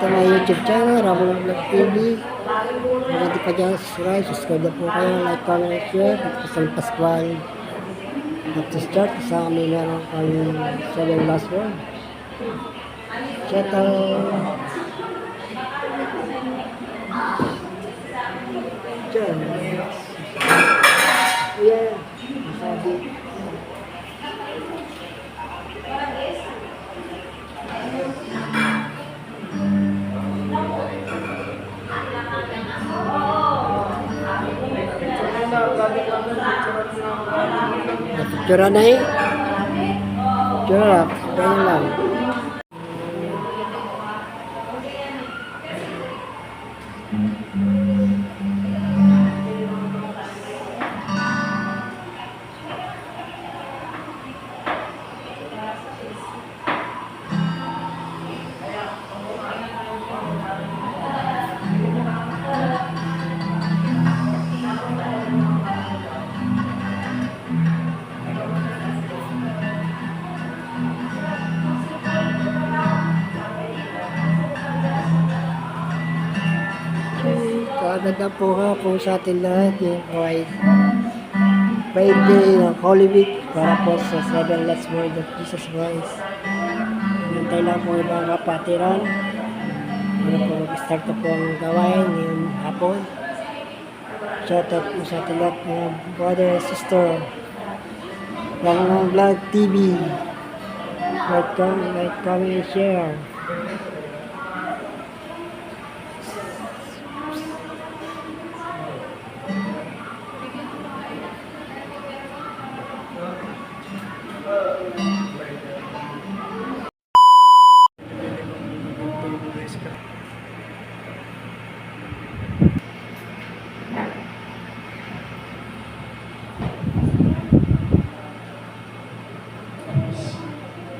sa my YouTube channel, Ramon Vlog TV. Kung hindi pa dyan subscribe na po kayo, like, comment, share. At San Pascual Baptist Church, sa amin meron kayong 7 last word. Shout out. Diyan. Yeah. Masabi. Picture na eh. Picture lang. Ganyan lang. Maganda po ha po sa atin lahat yung Friday ng Holy Week para po sa 7 last word of Jesus Christ. Hintay lang po ibang kapatiran para po mag-start na po ang gawain ngayong hapon. Shout out po sa atin lahat mga brother and sister Ramon Vlog TV. Like, comment, and share.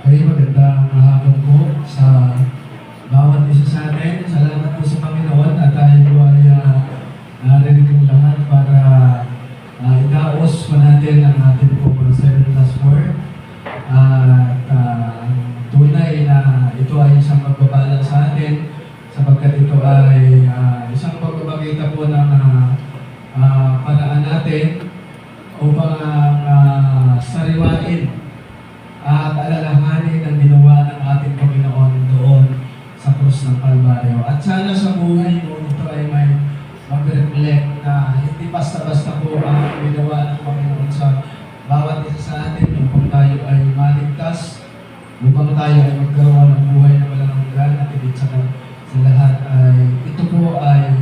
Ay, magandang hapon po sa bawat isa sa atin. Salamat po sa Panginoon at tayo po ay narinig yung lahat para idaos pa natin ang ating po 7 plus 4. At tunay na ito ay isang pagbabala sa atin sapagkat ito ay isang pagbabakita po ng paraan natin upang sariwain at alalahanin ang ginawa ng ating Panginoon doon sa krus ng Kalbaryo. At sana sa buhay mo ito ay may mag-reflect na hindi basta-basta po ang ginawa ng Panginoon sa bawat isa sa atin upang tayo ay maligtas, upang tayo ay magkaroon ng buhay na walang hanggan at higit sa lahat ay ito po ay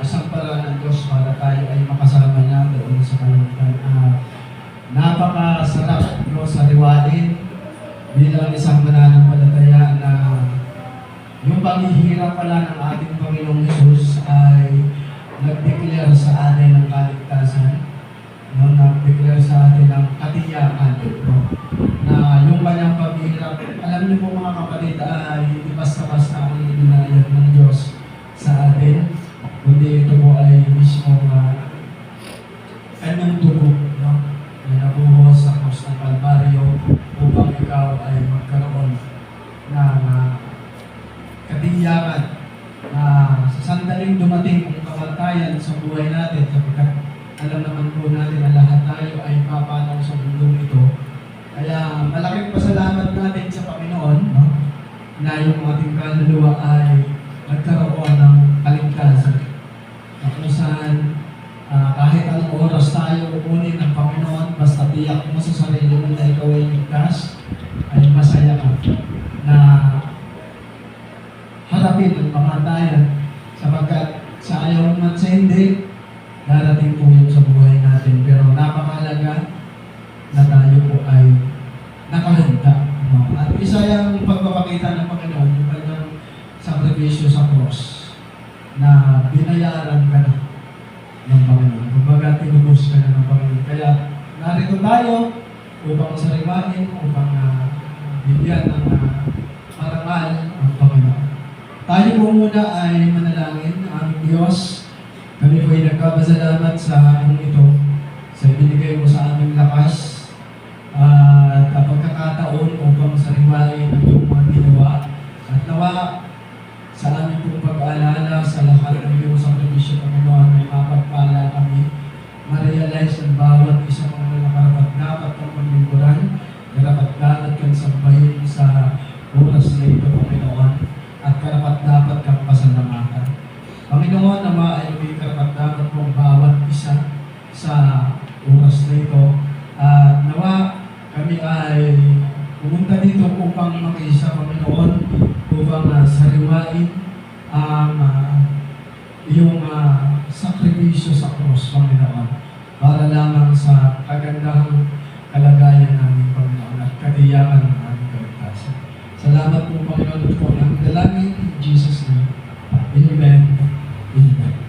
isang paraan ng Diyos para tayo ay makasama niya doon sa kalangitan. Napakasarap no, sariwain bilang isang mananampalataya na yung paghihirap pala ng ating Panginoong Hesus ay nag-declare sa atin ng kaligtasan, no, nag-declare sa atin ng katiyakan, no, na yung kanyang paghihirap, alam niyo po mga kapatid, ay hindi basta-basta ang ibinayad ng Diyos sa atin, kundi ito po ay mismo kanyang dugo, no, na nabuhos sa krus ng Kalbaryo upang ikaw ay magkaroon ng katiyakan na sa sandaling dumating ang kamatayan sa buhay natin, sapagkat alam naman po natin na lahat tayo ay papanaw sa mundong ito. Kaya malaking pasalamat natin sa Panginoon, no, na yung ating kaluluwa ay nagkaroon ng kaligtasan. Kung saan kahit anong oras tayo kunin ng Panginoon, basta tiyak mo sa sarili mo na ikaw ay ligtas, ay masaya ka na harapin ang kamatayan sapagkat sa ayaw man sa hindi, darating po yun sa buhay natin. Pero napakahalaga na tayo po ay nakahanda. No? At isa yung pagpapakita ng Panginoon, yung kanyang sakripisyo sa cross, na binayaran ka na ng Panginoon. Kumbaga, tinubos ka na ng Panginoon. Kaya, narito tayo upang sariwain, upang bigyan ng parangal ang Panginoon. Tayo po muna ay manalangin ng aming Diyos. Kami po ay nagpapasalamat sa aming ito, sa ibinigay mo sa aming lakas, at pagkakataon upang sariwain ang iyong mga ginawa. At nawa, Sa aming pong pag-aalala sa lahat ng iyong sakripisyo, Panginoon, may mapagpala kami. Ma-realize ang bawat isang mga nakarapat-dapat ng paglingkuran, karapat-dapat kang sambahin sa oras na ito, Panginoon, at karapat-dapat kang pasalamatan. Panginoon, Ama, ay may karapat-dapat mong bawat isa sa oras na ito. At nawa, kami ay pumunta dito upang makiisa, Panginoon, upang sariwain ang iyong sakripisyo sa krus, Panginoon, para lamang sa kagandahang kalagayan namin, Panginoon, at katiyakan ng aming kaligtasan. Salamat po, Panginoon, po ang dalangin in Jesus' name. Amen. Amen.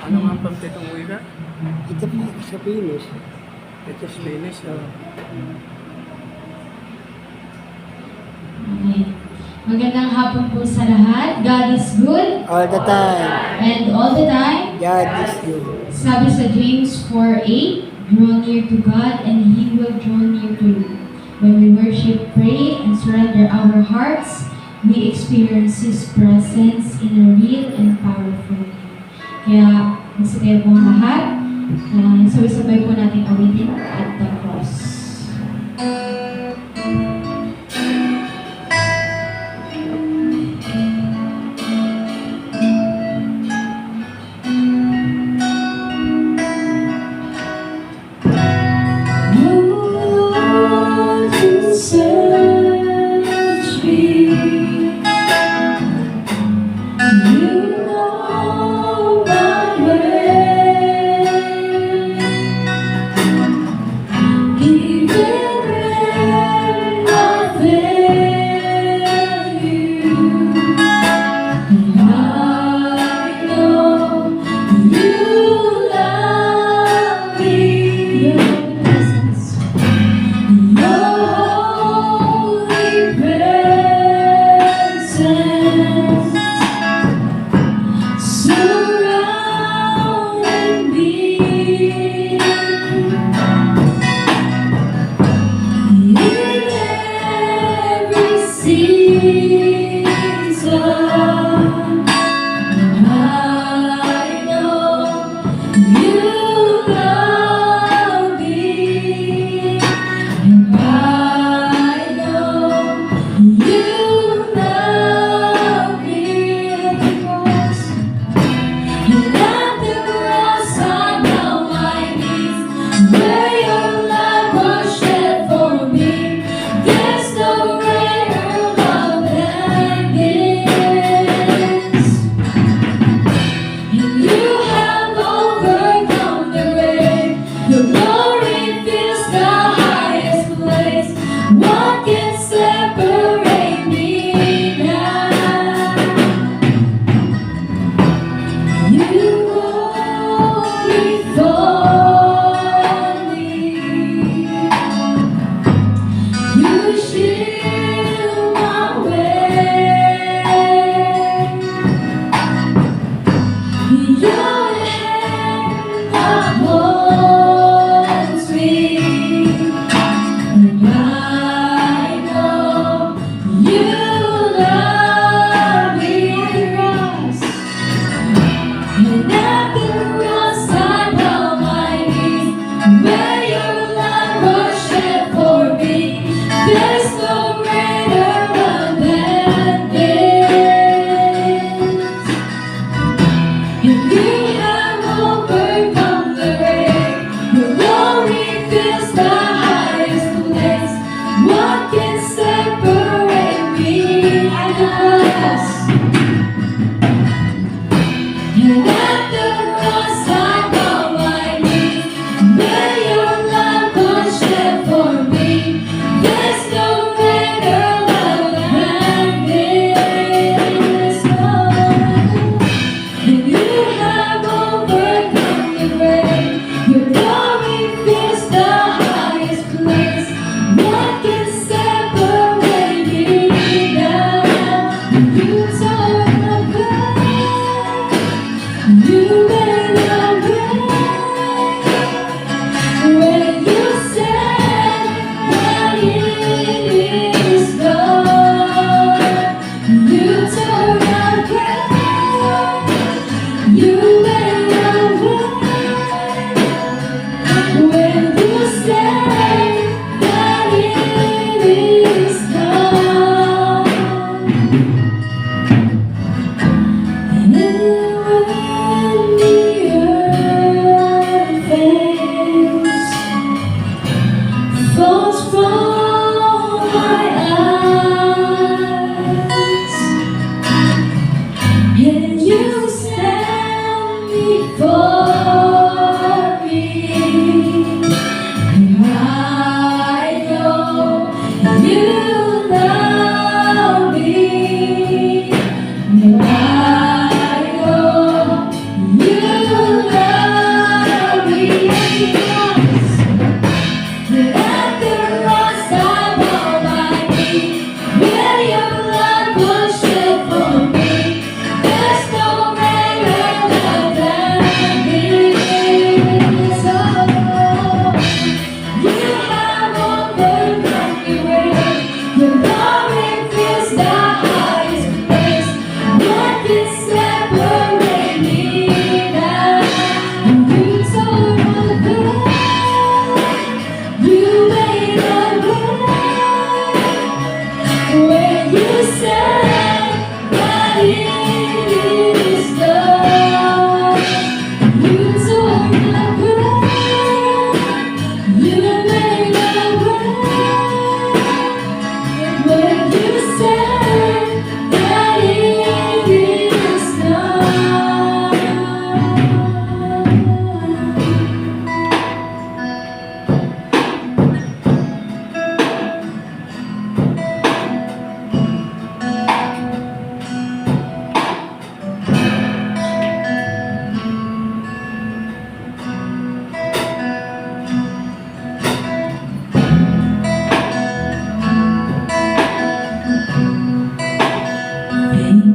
Ano nga pang titong wika? Ito po sa Pinos. Ito Spanish. Okay. Magandang hapon po sa lahat. God is good All the time. and all the time. God is good. Sabi sa James 4:8, draw near to God and He will draw near to you. When we worship, pray, and surrender our hearts, we experience His presence in a real and powerful way. Kaya, magsagay po ang lahat. Sabay-sabay po natin awitin at the cross.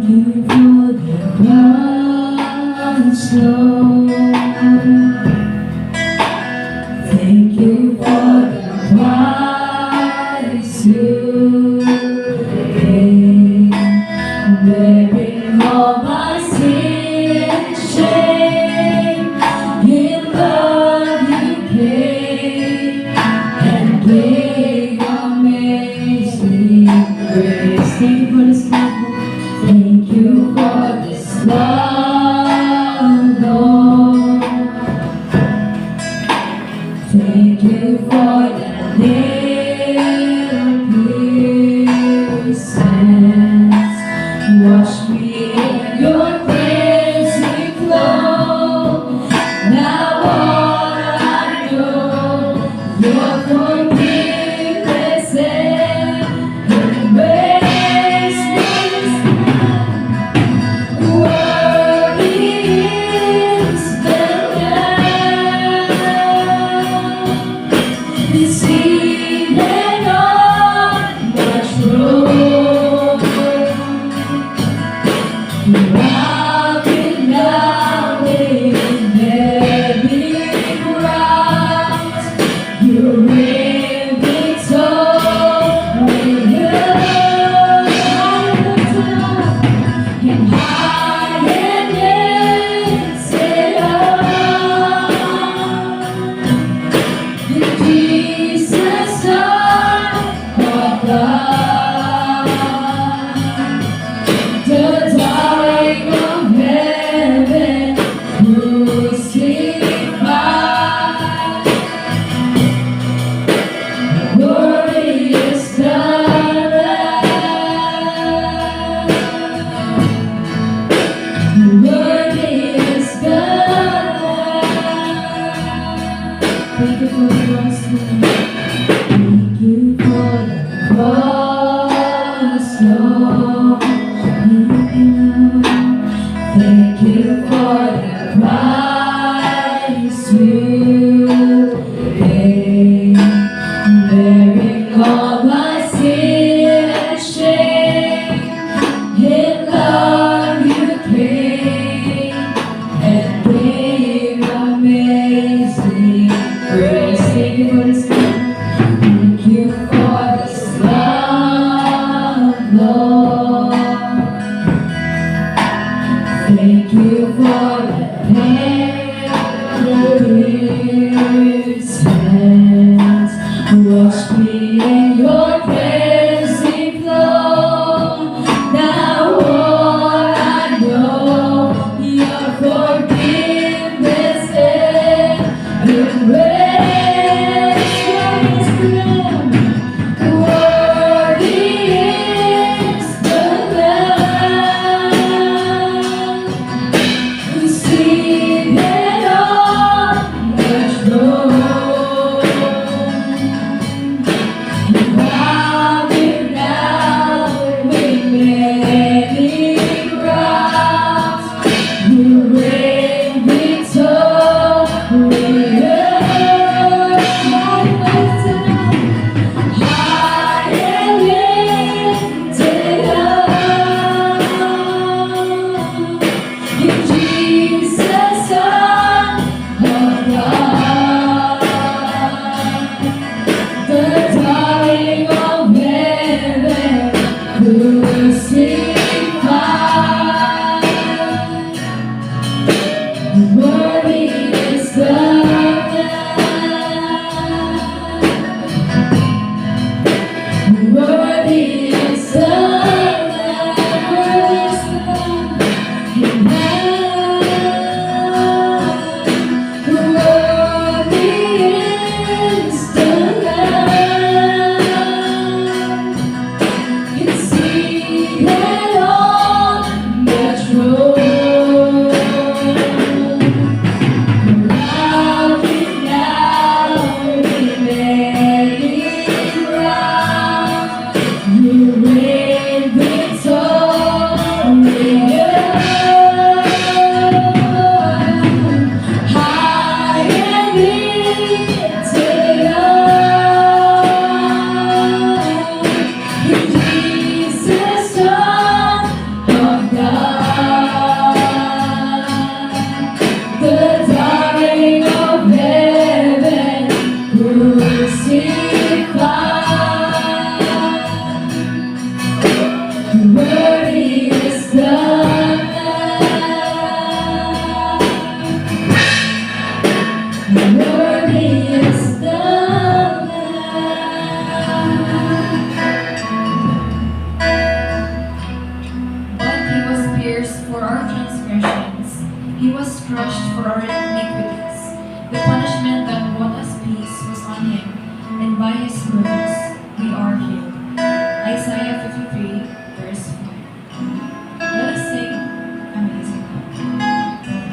Thank you for the cross, Lord. Thank you for the price you paid, bearing all my sin and shame. In love you came and gave amazing grace. Thank you for this love, Lord. Thank you for that little innocence. Wash me in your cleansing flow. Now all I know, your forgiveness and embrace me. Worthy our transgressions. He was crushed for our iniquities. The punishment that brought us peace was on him, and by his wounds we are healed. Isaiah 53, verse 5. Let us sing Amazing God.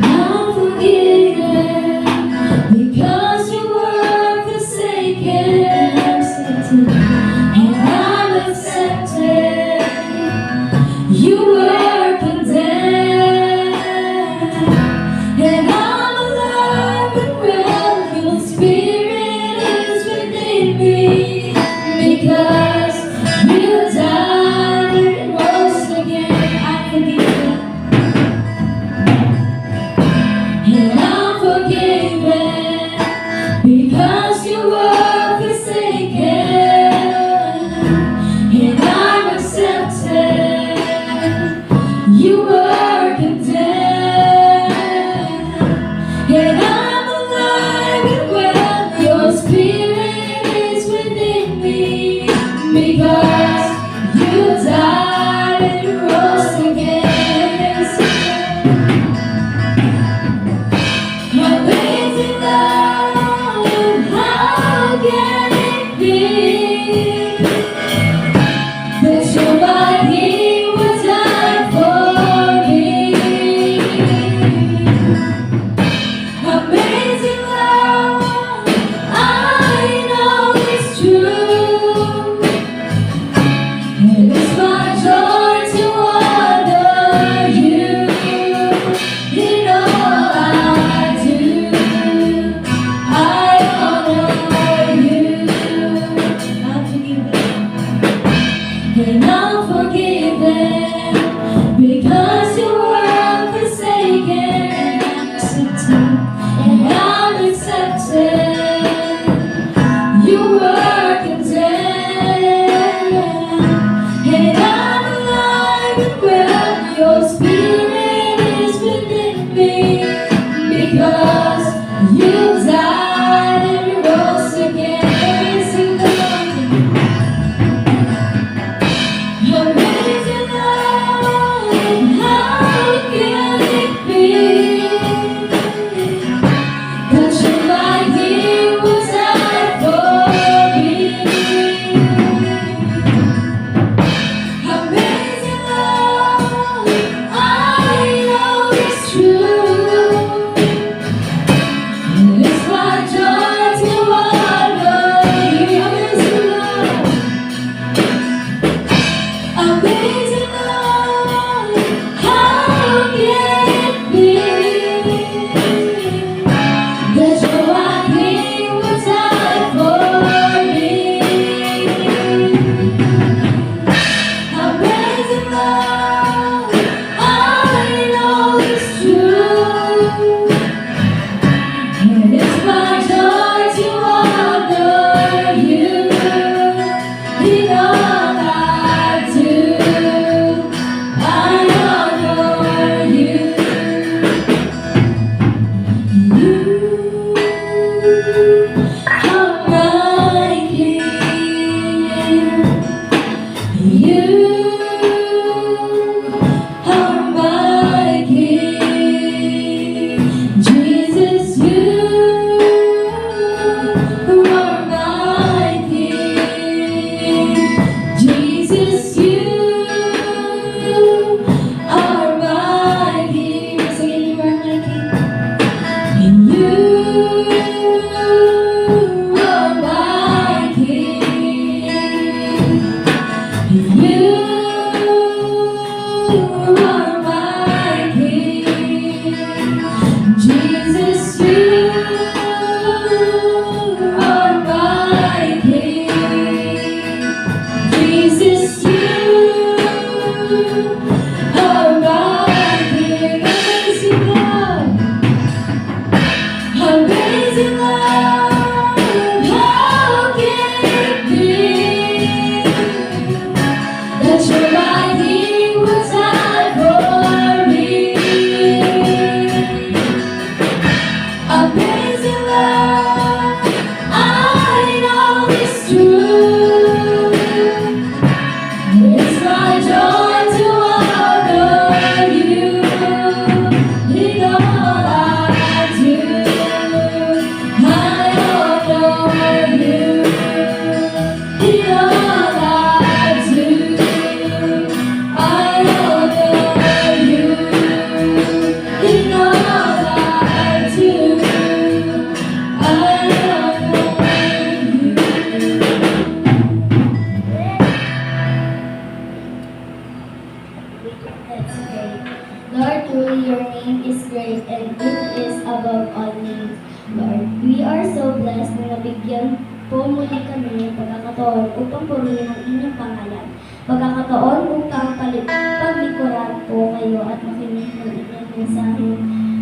I'm forgiven because you were forsaken, and I'm accepted. You were condemned, and I'm alive and well. Your spirit is within me because you died and rose again. I'm forgiven. And I'm forgiven because you were forsaken, and I'm accepted. You were condemned, and I'm alive and well. Your spirit is within me because you died and rose again. Amazing love, how can it be that your body would die for me? Amazing love, I know it's true, and it's my joy to honor you in all I do. I honor you. I'm forgiven, and I'm forgiven because you were forsaken, and I'm accepted. You were condemned, and I'm alive and well. Your spirit is within me because you died and rose again. Amazing love, amazing love, how can it be that you like you would die for me? Amazing love, I know it's true, and it's great. Lord, truly your name is great and it is above all names. Lord, we are so blessed na nabigyan po muli kami ng pagkakataon upang purihin ang inyong pangalan. Pagkakataon upang paglikuran po kayo at makinig ng inyong mensahe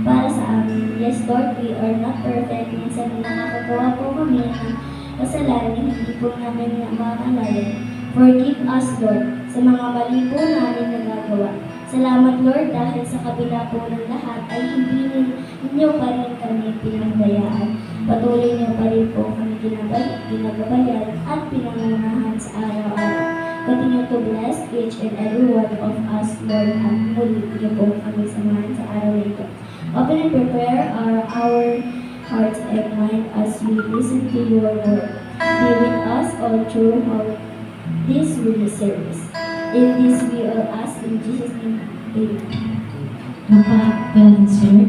para sa amin. Yes, Lord, we are not perfect. Minsan nakakagawa po kami ng kasalanan na hindi po namin makakalayan. Forgive us, Lord, sa mga mali po namin nagagawa. Salamat, Lord, dahil sa kabila po ng lahat ay hindi ninyo pa rin kami pinagbayaan. Patuloy niyo pa rin po kami ginagabayan at pinangunahan sa araw-araw. Continue to bless each and every one of us, Lord, at muli niyo po kami samahan sa araw na ito. Open and prepare our hearts and mind as we listen to your word. Be with us all through this really service. In this we all ask in Jesus' name. Amen. Kapag sir.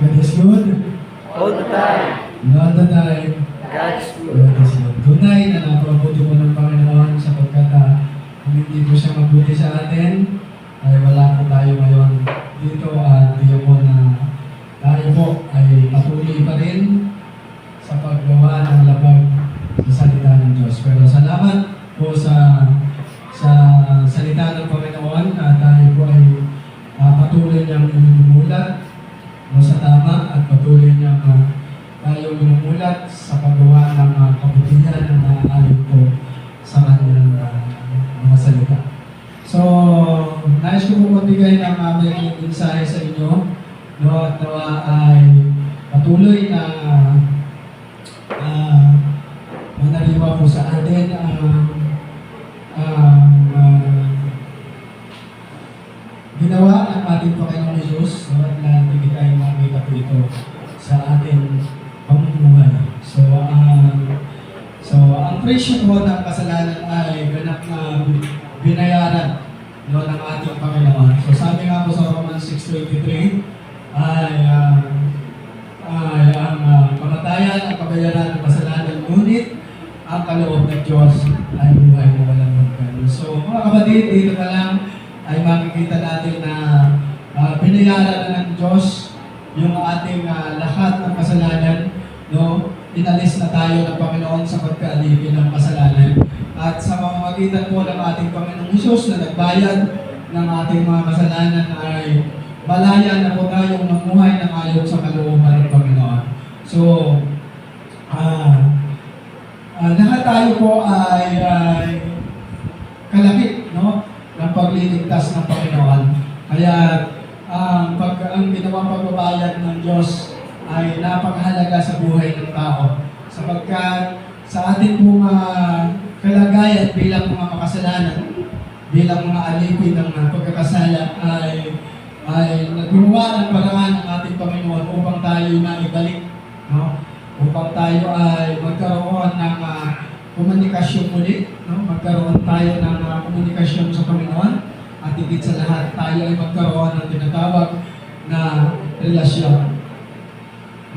God is good. All the time. All the time. God's good. God is good. Tunay na napabuti po ng Panginoon sapagkat kung hindi po siya mabuti sa atin, ay wala po tayo ngayon dito at tiyo po na tayo po ay patuloy pa rin sa paggawa ng labag sa salita ng Diyos. Pero salamat po sa salita ng Panginoon at tayo po ay patuloy niyang inumulat sa tama at patuloy niyang tayo minumulat sa paggawa ng kabutihan na naayon po sa kanyang mga salita. So, nais ko po magbigay ng aming mensahe sa inyo. No, at nawa ay patuloy na manaliwa po sa atin ginawa ng ating Panginoon Jesus. No, at natin tayo makikita po ito sa ating pamumuhay. So, ang presyo po ng kasalanan ay ganap na binayaran no, ng ating Panginoon. So, sabi nga po sa Romans 6:23 ay ang kamatayan ang kabayaran ng kasalanan, ngunit ang kaloob ng Diyos ay buhay na walang hanggan. So, mga kapatid, dito pa lang ay makikita natin na binayaran na ng Diyos yung ating lahat ng kasalanan, no? Inalis na tayo ng Panginoon sa pagkaalipin ng kasalanan. At sa pamamagitan po ng ating Panginoong Hesus na nagbayad ng ating mga kasalanan ay malaya na po tayong mamuhay ng ayon sa kalooban ng Panginoon. So, lahat tayo po ay kalakip, no? Ng pagliligtas ng Panginoon. Kaya ang ginawang pagbabayad ng Diyos ay napakahalaga sa buhay ng tao. Sapagkat sa ating pong kalagayan bilang mga makasalanan, bilang mga alipin ng pagkakasala ay naggumawa ng paraan ng ating Panginoon upang tayo maibalik, no? Upang tayo ay magkaroon ng komunikasyon muli, no? Magkaroon tayo ng komunikasyon sa Panginoon at higit sa lahat tayo ay magkaroon ng tinatawag na relasyon.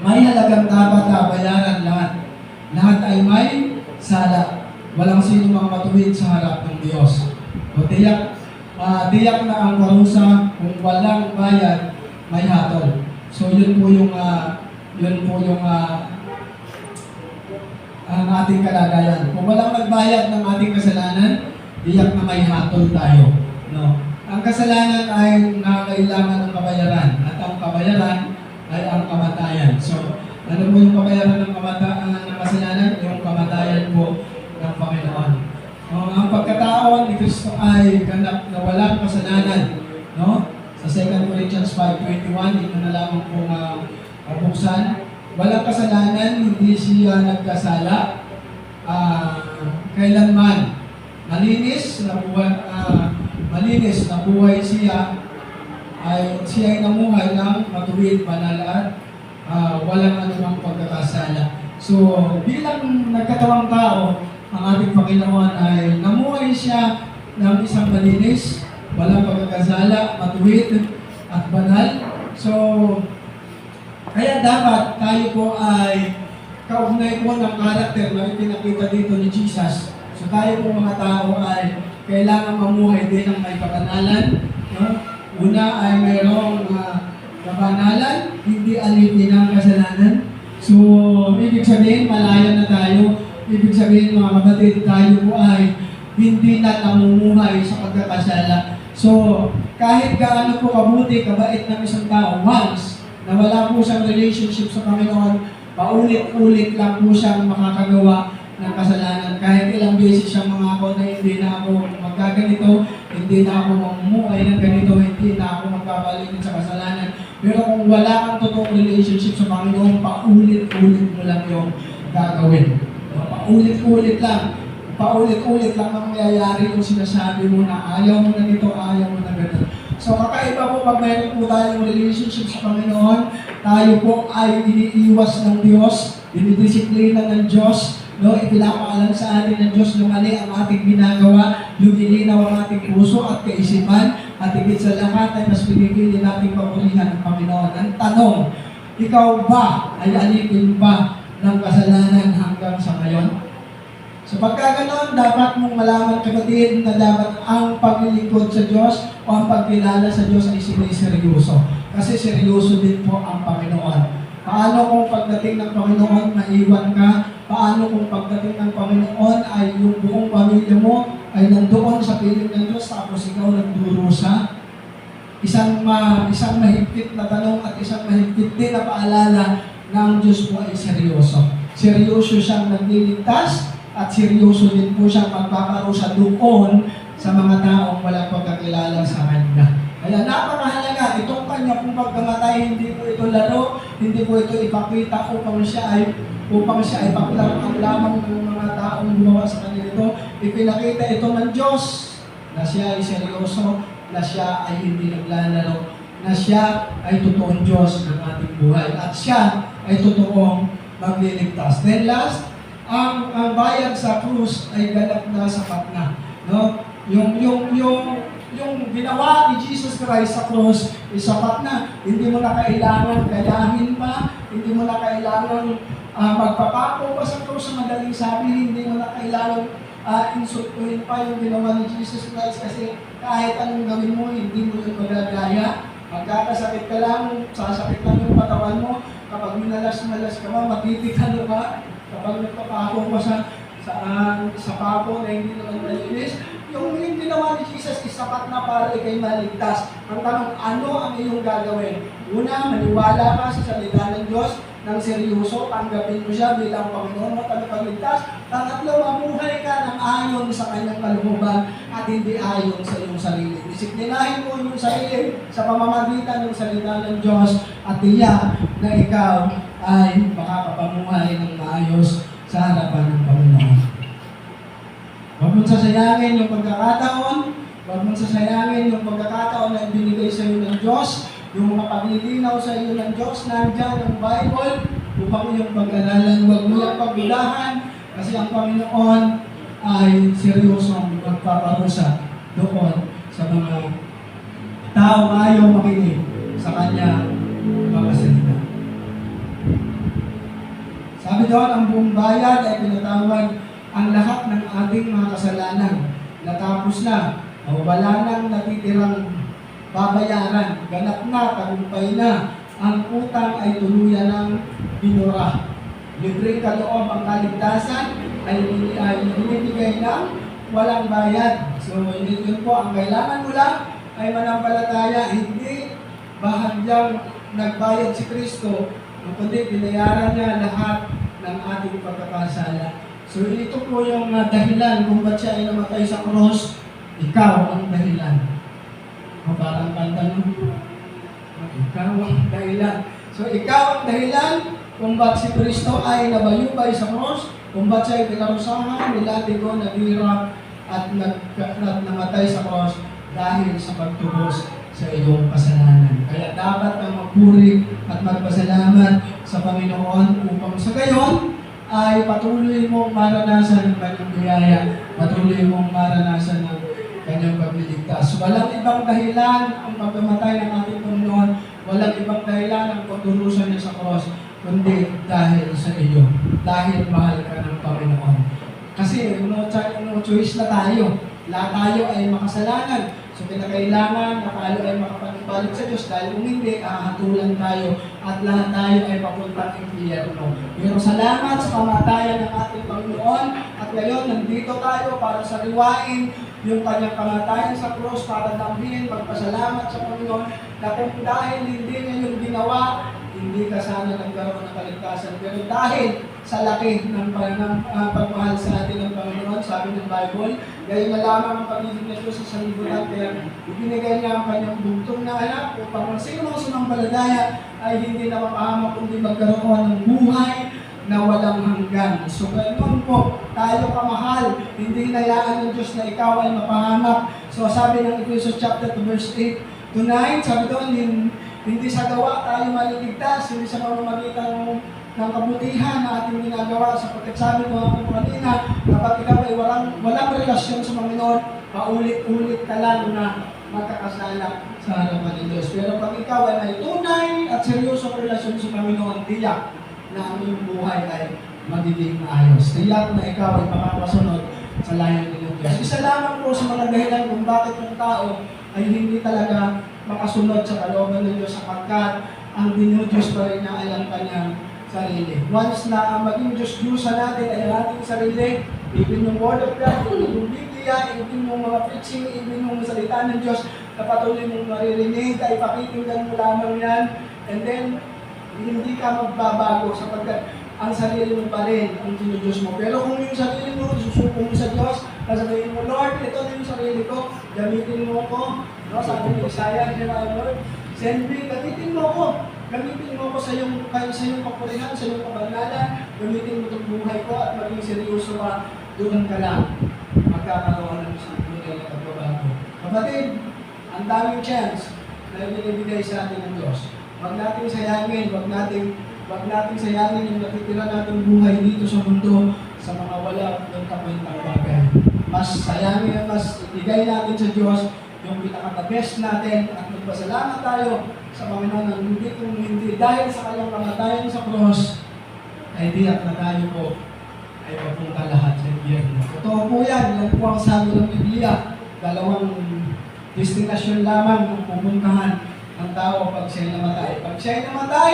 May halagang dapat bayaran lahat. Lahat ay may sala. Walang sino mang matuwid sa harap ng Diyos. O tiyak na ang parusa kung walang bayad, may hatol. So yun po yung ang ating kalagayan. Kung walang magbayad ng ating kasalanan, tiyak na may hatol tayo. No? Ang kasalanan ay nakakailangan ng kabayaran at ang kabayaran ay ang kamatayan. So, ano po yung kabayaran ng kasalanan? Yung kamatayan po ng Panginoon. Ang pagkataon ni Kristo ay ganap na walang kasalanan. No? Sa 2 Corinthians 5:21, ito na lamang pong buksan. Walang kasalanan, hindi siya nagkasala. Kailanman. Malinis na buhay siya ay namuhay ng matuwid, banal at walang anumang pagkakasala. So, bilang nagkatawang tao, ang ating Panginoon ay namuhay siya ng isang malinis walang pagkakasala, matuwid, at banal. So, kaya dapat tayo po ay kaugnay po ng karakter na ipinakita dito ni Jesus. So tayo po mga tao ay kailangan mamuhay din ng may kabanalan. No? Una ay mayroong kabanalan, hindi alipin ang kasalanan. So, ibig sabihin, malaya na tayo. Ibig sabihin, mga kapatid, tayo po ay hindi na namumuhay sa pagkakasala. So, kahit gaano po kabuti, kabait ng isang tao, once na wala po siyang relationship sa Panginoon, paulit-ulit lang po siyang makakagawa ng kasalanan. Kahit ilang beses siyang mangako na hindi na ako magkaganito, hindi na ako mamumuhay ng ganito, hindi na ako magpapalitin sa kasalanan. Pero kung wala kang totoong relationship sa Panginoon, paulit-ulit mo lang yung gagawin. Paulit-ulit lang. Paulit-ulit lang ang mayayari yung sinasabi mo na ayaw mo na nito, ayaw mo na ganito. So kakaiba po pag mayroon po tayong relationship sa Panginoon, tayo po ay iniiwas ng Diyos, dinidisiplina ng Diyos, no? Ipinapaalam sa atin ng Diyos na mali ang ating ginagawa, lumilinaw ang ating puso at kaisipan, at higit sa lahat ay mas pinipili nating papurihan ng Panginoon. Ang tanong, ikaw ba ay alipin ba ng kasalanan hanggang sa ngayon? So pagka ganoon, dapat mong malaman kapatid na dapat ang paglilingkod sa Diyos o ang pagkilala sa Diyos ay siniseryoso. Kasi seryoso din po ang Panginoon. Paano kung pagdating ng Panginoon maiwan ka? Paano kung pagdating ng Panginoon ay yung buong pamilya mo ay nandoon sa piling ng Diyos tapos ikaw nagdurusa? Isang mahigpit na tanong at isang mahigpit din na paalala na ang Diyos po ay seryoso. Seryoso siyang nagliligtas at seryoso din po siyang magpaparusa doon sa mga taong walang pagkakilala sa Kanya. Kaya napakahalaga, itong Kanya kung pagkamatay, hindi po ito laro, hindi po ito ipakita upang siya ay paklaman lamang ng mga taong gumawa sa Kanya ito. Ipinakita ito ng Diyos na siya ay seryoso, na siya ay hindi naglalaro, na siya ay totoong Diyos ng ating buhay. At siya ay totoong magliligtas. Then last, ang bayad sa krus ay ganap na, sapat na, no? Yung ginawa ni Jesus Christ sa krus ay sapat na. Hindi mo na kailangan gayahin pa, hindi mo na kailangan magpapako pa sa krus sa madaling sabi, hindi mo na kailangan insultuhin pa yung ginawa ni Jesus Christ kasi kahit anong gawin mo, hindi mo yun magagaya. Magkakasakit ka lang, sasakit lang yung katawan mo, kapag minalas-malas ka ba, matititalo ka. Kapag nagpapako mo sa pako na hindi naman malinis, yung ginawa ni Jesus is sapat na para ikay maligtas. Ang tanong, ano ang iyong gagawin? Una, maniwala ka sa salita ng Diyos ng seryoso, tanggapin mo siya bilang Panginoon at tagapagligtas. Pangatlo, mamuhay ka ng ayon sa kanyang kalooban at hindi ayon sa iyong sarili. Disiplinahin mo yung sarili sa pamamagitan ng salita ng Diyos at tiyak na ikaw ay makakapamuhay ng maayos sa harapan ng Panginoon. Huwag mong sasayangin yung pagkakataon, huwag mong sasayangin yung pagkakataon na ibinigay sa iyo ng Diyos, yung mga paglilinaw sa iyo ng Diyos, nandiyan ang Bible, upang iyong pag-aralan. Huwag mo yung pagbilahan, kasi ang Panginoon ay seryosong magpaparusa doon sa mga taong ayaw makinig sa Kanya mga salita. Sabi doon, ang buong bayan ay pinatawad ang lahat ng ating mga kasalanan. Natapos na, o wala nang natitirang babayaran. Ganap na, tagumpay na. Ang utang ay tuluyan ng binura. Libreng kaloob ang kaligtasan ay binibigay ng walang bayad. So, yun po, ang kailangan mo lang ay manampalataya, hindi bahagyang nagbayad si Kristo, kundi binayaran niya lahat ng ating pagkakasala. So ito po yung dahilan kung ba't siya ay namatay sa cross. Ikaw ang dahilan. O parang kanta nun. Ikaw ang dahilan. So ikaw ang dahilan kung ba't si Kristo ay nabayubay sa cross, kung ba't siya ay pinarusahan, nilatigo, naghirap at namatay sa cross dahil sa pagtubos sa iyong kasalanan. Kaya dapat kang magpuri at magpasalamat sa Panginoon upang sa gayon ay patuloy mong maranasan ng kanyang biyaya, patuloy mong maranasan ng kanyang pagliligtas. Walang ibang dahilan ang pagkamatay ng ating Panginoon, walang ibang dahilan ang pagdurusa niya sa cross, kundi dahil sa iyo, dahil mahal ka ng Panginoon. Kasi no choice na tayo. Lahat tayo ay makasalanan. So kinakailangan na tayo ay makapag-ibalik sa Diyos dahil kung hindi, hahatulan tayo at lahat tayo ay papuntang impyerno. Pero salamat sa kamatayan ng ating Panginoon at ngayon nandito tayo para sariwain yung kanyang kamatayan sa krus para damhin, magpasalamat sa Panginoon na kung dahil hindi niya yung ginawa, hindi ka sana nagkaroon ng kaligtasan. Pero dahil sa laki ng pagmahal sa atin ng Panginoon, sabi ng Bible, gayon na lamang ang pag-ibig ng Diyos sa sanlibutan, kaya ibinigay niya ang kanyang bugtong na anak upang ang sino mang sumampalataya ay hindi na mapahamak kundi magkaroon ng buhay na walang hanggan. So ganoon po, tayo kamahal, hindi hinayaan ng Diyos na ikaw ay mapahamak. So sabi ng Ephesians chapter 2 verse 8 to 9, sabi doon, hindi sa gawa tayo maliligtas, hindi sa pamamagitan ng kabutihan na ating ginagawa, sapagkat sabi ko ako kanina, kapag ikaw ay walang relasyon sa Panginoon, paulit-ulit ka lang na magkakasala sa harapan ng Diyos. Pero pag ikaw ay may tunay at seryosong relasyon sa Panginoon, tiyak na ang iyong buhay ay magiging maayos. Tiyak na ikaw ay makakasunod sa layunin ng Diyos. Isa lamang po sa mga dahilan kung bakit ang tao ay hindi talaga makasunod sa kalooban ng Diyos sapagkat ang Diyos pa rin na ay ang kanyang sarili. Once na ang maging Diyos-Diyosa natin ay ang ating sarili, even yung Word of God, even yung Biblia, even yung mga preaching, even yung salita ng Diyos na patuloy mong maririnig, ay pakikinggan mo lamang yan, and then hindi ka magbabago sapagkat ang sarili mo pa rin ang Diyos mo. Pero kung yung sarili mo, susuko mo sa Diyos, sasabihin mo, Lord, ito na yung sarili ko, gamitin mo ko. No, sabi ni Isaiah, Lord, send me, gamitin mo ko. Gamitin mo ko sa iyong kapurihan, sa iyong kabanalan. Gamitin mo itong buhay ko at maging seryoso ka, doon ka lang. Magkakaroon ng isang tunay na pagbabago. Kapatid, ang daming chance na ibinibigay sa atin ng Diyos. Huwag nating sayangin, huwag nating sayangin yung natitira nating buhay dito sa mundo sa mga wala ng kakwentang bagay. Mas sayangin, mas ibigay natin sa Diyos yung pinaka-best natin at magpasalamat tayo sa Panginoon ng hindi dahil sa kanyang kamatayan sa cross ay diyak na tayo po ay papunta lahat sa impyerno. Totoo po yan. Yan po ang sabi ng Biblia. Dalawang destinasyon lamang ang pupuntahan ng tao pag siya'y namatay. Pag siya'y namatay,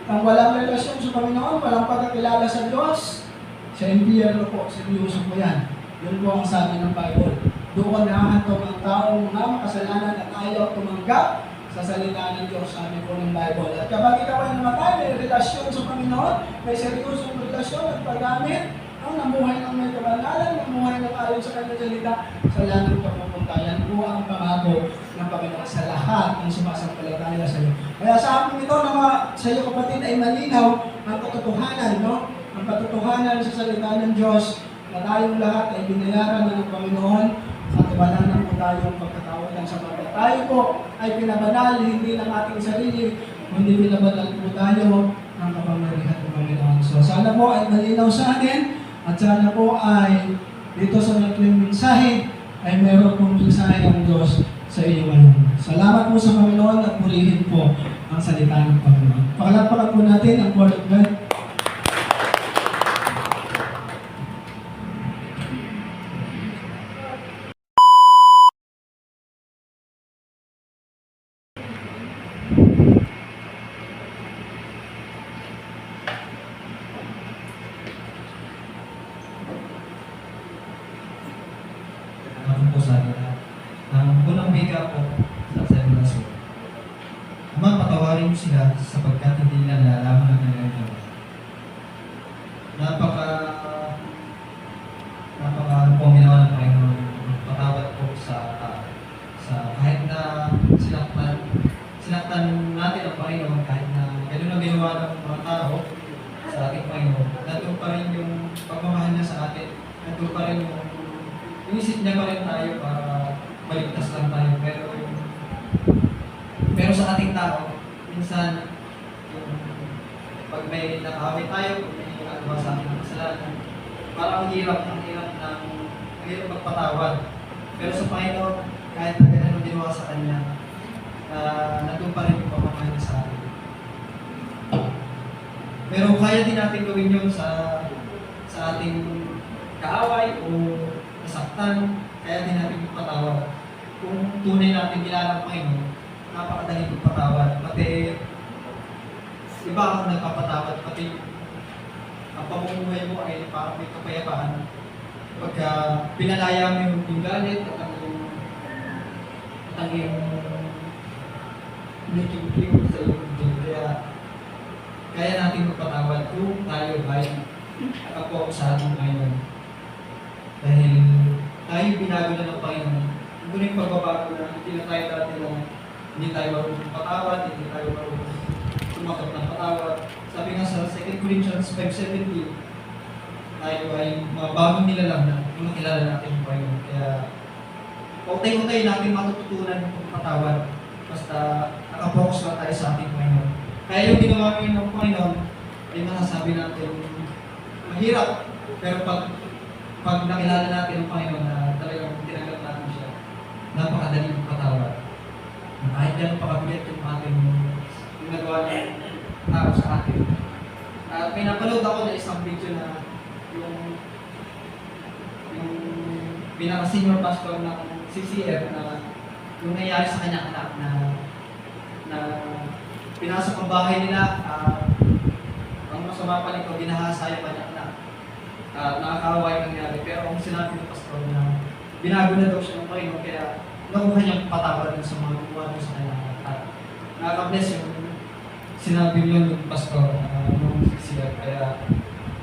nang walang relasyon sa Panginoon, walang pagkakilala sa Diyos, sa impyerno po, seryoso po yan. Yun po ang sabi ng Bible. Doon nahahatong ang taong mga makasalanan at ayaw tumanggap sa salita ng Diyos, sabi po ng Bible. At kapag ikaw ay namatay, may relasyon sa Panginoon, may seryosong relasyon at paggamit, ang namuhay ng may kabanalan, namuhay ng ayon sa kanyang salita, sa langit ka pupunta. Yan po ang pangako ng Panginoon sa lahat ng sumasampalataya sa iyo. Kaya sa akin ito, sa iyo kapatid, ay malinaw ang katotohanan, no? Ang katotohanan sa salita ng Diyos na tayong lahat ay binayaran ng Panginoon at ibanalan po tayong pagkatawanan sa mga tayo po ay pinabanal hindi ng ating sarili, kundi pinabanal po tayo ng kapangyarihan ng Panginoon. So sana po ay malinaw sa atin at sana po ay dito sa ating mensahe ay meron pong mensahe ng Diyos sa iyo ngayon. Salamat po sa Panginoon at purihin po ang salita ng Panginoon. Pakalapakan po natin ang Word of God. Ano po sa atin? Ang unang wika po sa 7 verse 1. Ama, patawarin mo sila sapagkat hindi nila nalalaman ang kanilang ginawa. Napaka po ang ginawa ng Panginoon. Patawad po sa kahit na sinaktan natin ang Panginoon, kahit na gano'n ang ginawa ng mga tao sa ating Panginoon. Nandun pa rin yung pagmamahal niya sa atin. Nandun pa rin yung inisip niya pa rin tayo para maligtas lang tayo. Pero sa ating tao, minsan, pag may nakawit tayo, pag may nagawa sa ating kasalanan, parang ang hirap magpatawad. Pero sa Panginoon, kahit na ganun ang ginawa sa Kanya, nandun pa rin yung pamamahal niya sa atin. Pero kaya din natin gawin yun sa ating kaaway o nasaktan, kaya din natin magpatawad. Kung tunay natin kilala ang Panginoon, napakadali magpatawad. Pati iba ang nagpapatawad, pati ang pamumuhay mo ay parang may kapayapaan. Pagka pinalaya mo yung galit at ang iyong niking sa iyong din. Kaya natin magpatawad kung tayo ay nakapakusahan ng Panginoon. Dahil tayo binago na ng Panginoon. Ito yung pagbabago na hindi na tayo dati lang, hindi tayo marunong patawad, hindi tayo marunong sumakot ng patawad. Sabi nga sa 2 Corinthians 5:17, tayo ay mga bagong nilalang na kung nakilala natin yung Panginoon. Kaya pautay-utay natin matututunan yung patawad. Basta nakapokus lang tayo sa ating Panginoon. Kaya yung ginawa ngayon ng Panginoon, ay masasabi natin mahirap. Pero pag nakilala natin ang Panginoon na talagang tinagal natin siya, napakadali magpatawad. Kahit yan pakabigat yung ating ginagawa ng tao sa atin. At may napanood ako na isang video na yung pinaka-senior pastor ng CCF na yung nangyari sa kanyang anak na pinasok ang bahay nila, ang masama pa nito, binahasa yung kanyang anak. Nakakaway nangyari. Pero ang sinabi ng pastor na binago na daw siya ng Panginoon, kaya nakuha niyang patawad sa mga gumawa sa kanyang anak. At nakaka-bless yung sinabi niyo ng pastor nung CCF. Kaya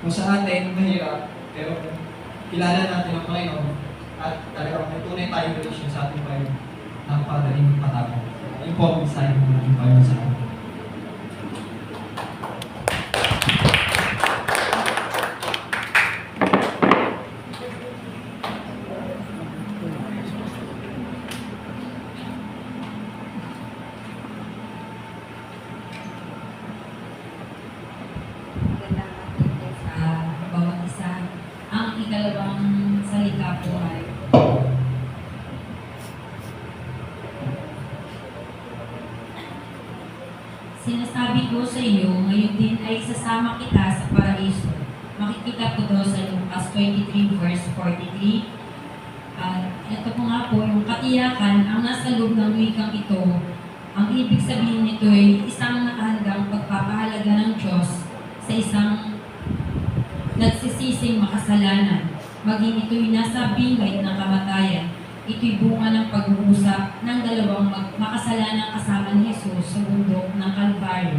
kung sa atin, mahirap, pero kilala natin ang Panginoon at talagang may tunay tayong relasyon sa ating Panginoon, napakadaling patawad. Yung po ang mensahe ng ating Panginoon sa atin. Magandang natin sa bawat isa. Ang ikalawang salita po ay sinasabi ko sa iyo, ngayon din ay sasama kita sa paraiso. Makikita po daw sa Lucas 23 verse 43. Ito po nga po, yung katiyakan ang nasa loob ng wikang ito. Ang ibig sabihin nito ay isang nakahandang pagpapahalaga ng Diyos sa isang nagsisising makasalanan. Maging ito'y nasa bingay ng kamatayan. Ito'y bunga ng pag-uusap ng dalawang makasalanang kasama ni Jesus sa bundok ng Kalbaryo.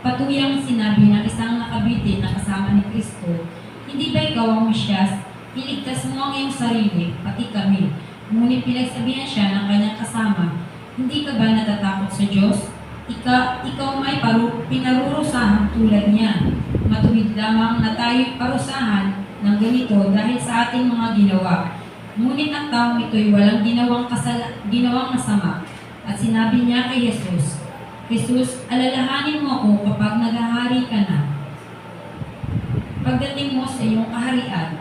Patuyang sinabi ng isang nakabitin na kasama ni Kristo, hindi ba ikaw ang Mesyas? Iligtas mo ang iyong sarili, pati kami. Ngunit pinagsabihan siya ng kanyang kasama, hindi ka ba natatakot sa Diyos? Ikaw may pinarurusahan tulad niya. Matuwid lamang na tayo'y parusahan ng ganito dahil sa ating mga ginawa. Ngunit ang taong ito'y walang ginawang masama. At sinabi niya kay Jesus, Jesus, alalahanin mo ako kapag naghahari ka na. Pagdating mo sa iyong kaharian,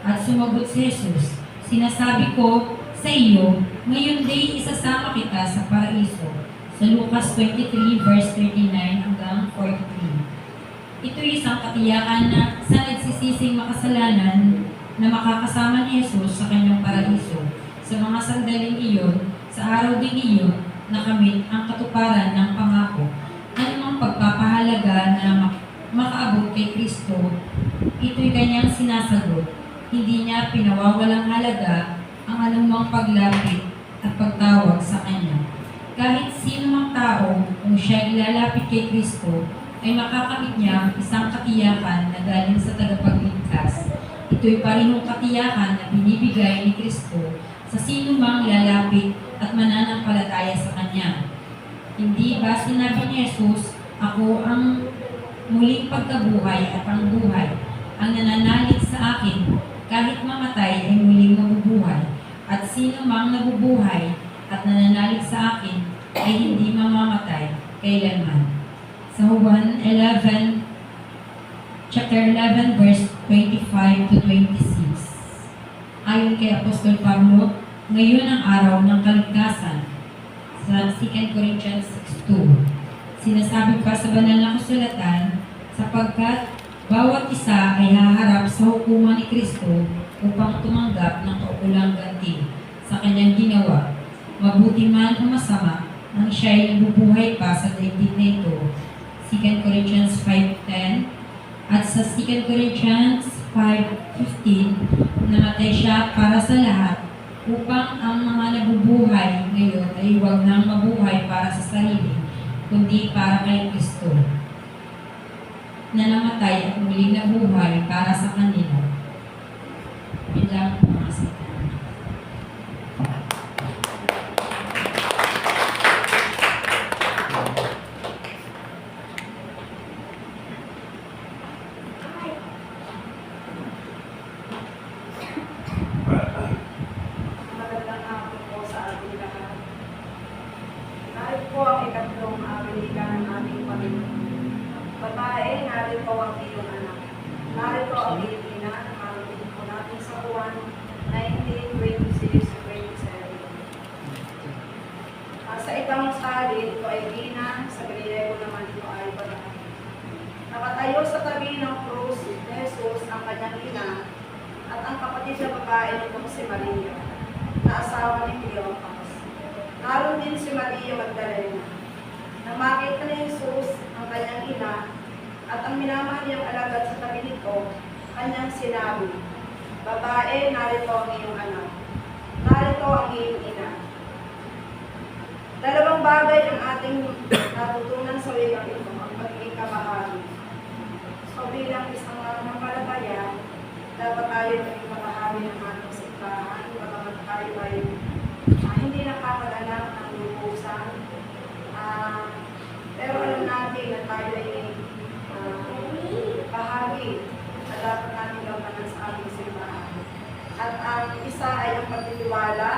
at sumagot si Jesus, sinasabi ko sa iyo, ngayon day isasama kita sa paraiso. Sa Lucas 23 verse 39 hanggang 43. Ito'y isang katiyakan na sa nagsisising makasalanan na makakasama ni Jesus sa kanyang paraiso. Sa mga sandaling iyon, sa araw din iyon, nakamit ang katuparan ng pangako. Anumang pagpapahalaga na makaabot kay Kristo, ito'y kanyang sinasagot. Hindi niya pinawawalang halaga ang anumang paglapit at pagtawag sa kanya. Kahit sino mang tao, kung siya ilalapit kay Kristo, ay makakamit niya isang katiyakan na galing sa tagapagligtas. Ito'y parehong katiyakan na binibigay ni Kristo sa sino mang lalapit at mananampalataya sa Kanya. Hindi ba sinabi ni Jesus, ako ang muling pagkabuhay at ang buhay, ang nananalig sa akin, kahit mamatay ay muling mabubuhay, at sino mang nabubuhay at nananalig sa akin ay hindi mamamatay kailanman. Sa Juan 11, chapter 11, verse 25 to 26. ayon kay Apostol Pablo, ngayon ang araw ng kaligtasan. Sa 2 Corinthians 6:2. Sinasabi pa sa banal na kasulatan, sapagkat bawat isa ay haharap sa hukuman ni Kristo upang tumanggap ng kaukulang ganti sa kanyang ginawa, mabuti man o masama, nang siya ay nabubuhay pa sa daigdig na ito. 2 Corinthians 5:10. At sa 2 Corinthians 5:15, namatay siya para sa lahat, upang ang mga nabubuhay ngayon ay huwag nang mabuhay para sa sarili, kundi para kay Kristo, na namatay at muling nabuhay para sa kanila. Yun lang ang mga salita. Magandang hapon po sa ating lahat. Narito po ang ikatlong wika ng ating Panginoon. Babae, narito ang iyong anak. Narito ang iyong ina, nakarinig po natin sa Juan 19:26-27. Sa ibang salin, ito ay Dina, sa Griego naman ito ay Babae. Nakatayo sa tabi ng krus ni Jesus ang kanyang ina at ang kapatid na babae nitong si Maria, na asawa ni Cleopas. Naroon din si Maria Magdalena. Nang makita ni Jesus ang kanyang ina at ang minamahal niyang alagad sa tabi nito, kanyang sinabi, "Babae, narito ang iyong anak. Narito ang iyong ina." Dalawang bagay ang ating natutunan sa wikang ito, ang pagiging kabahagi. So bilang isang mananampalataya, dapat tayo maging kabahagi ng ating simbahan, kapag tayo ay hindi nakakalanak ng lubusan. Pero alam natin na tayo ay bahagi na dapat natin gampanan sa ating simbahan. At ang isa ay ang pagtitiwala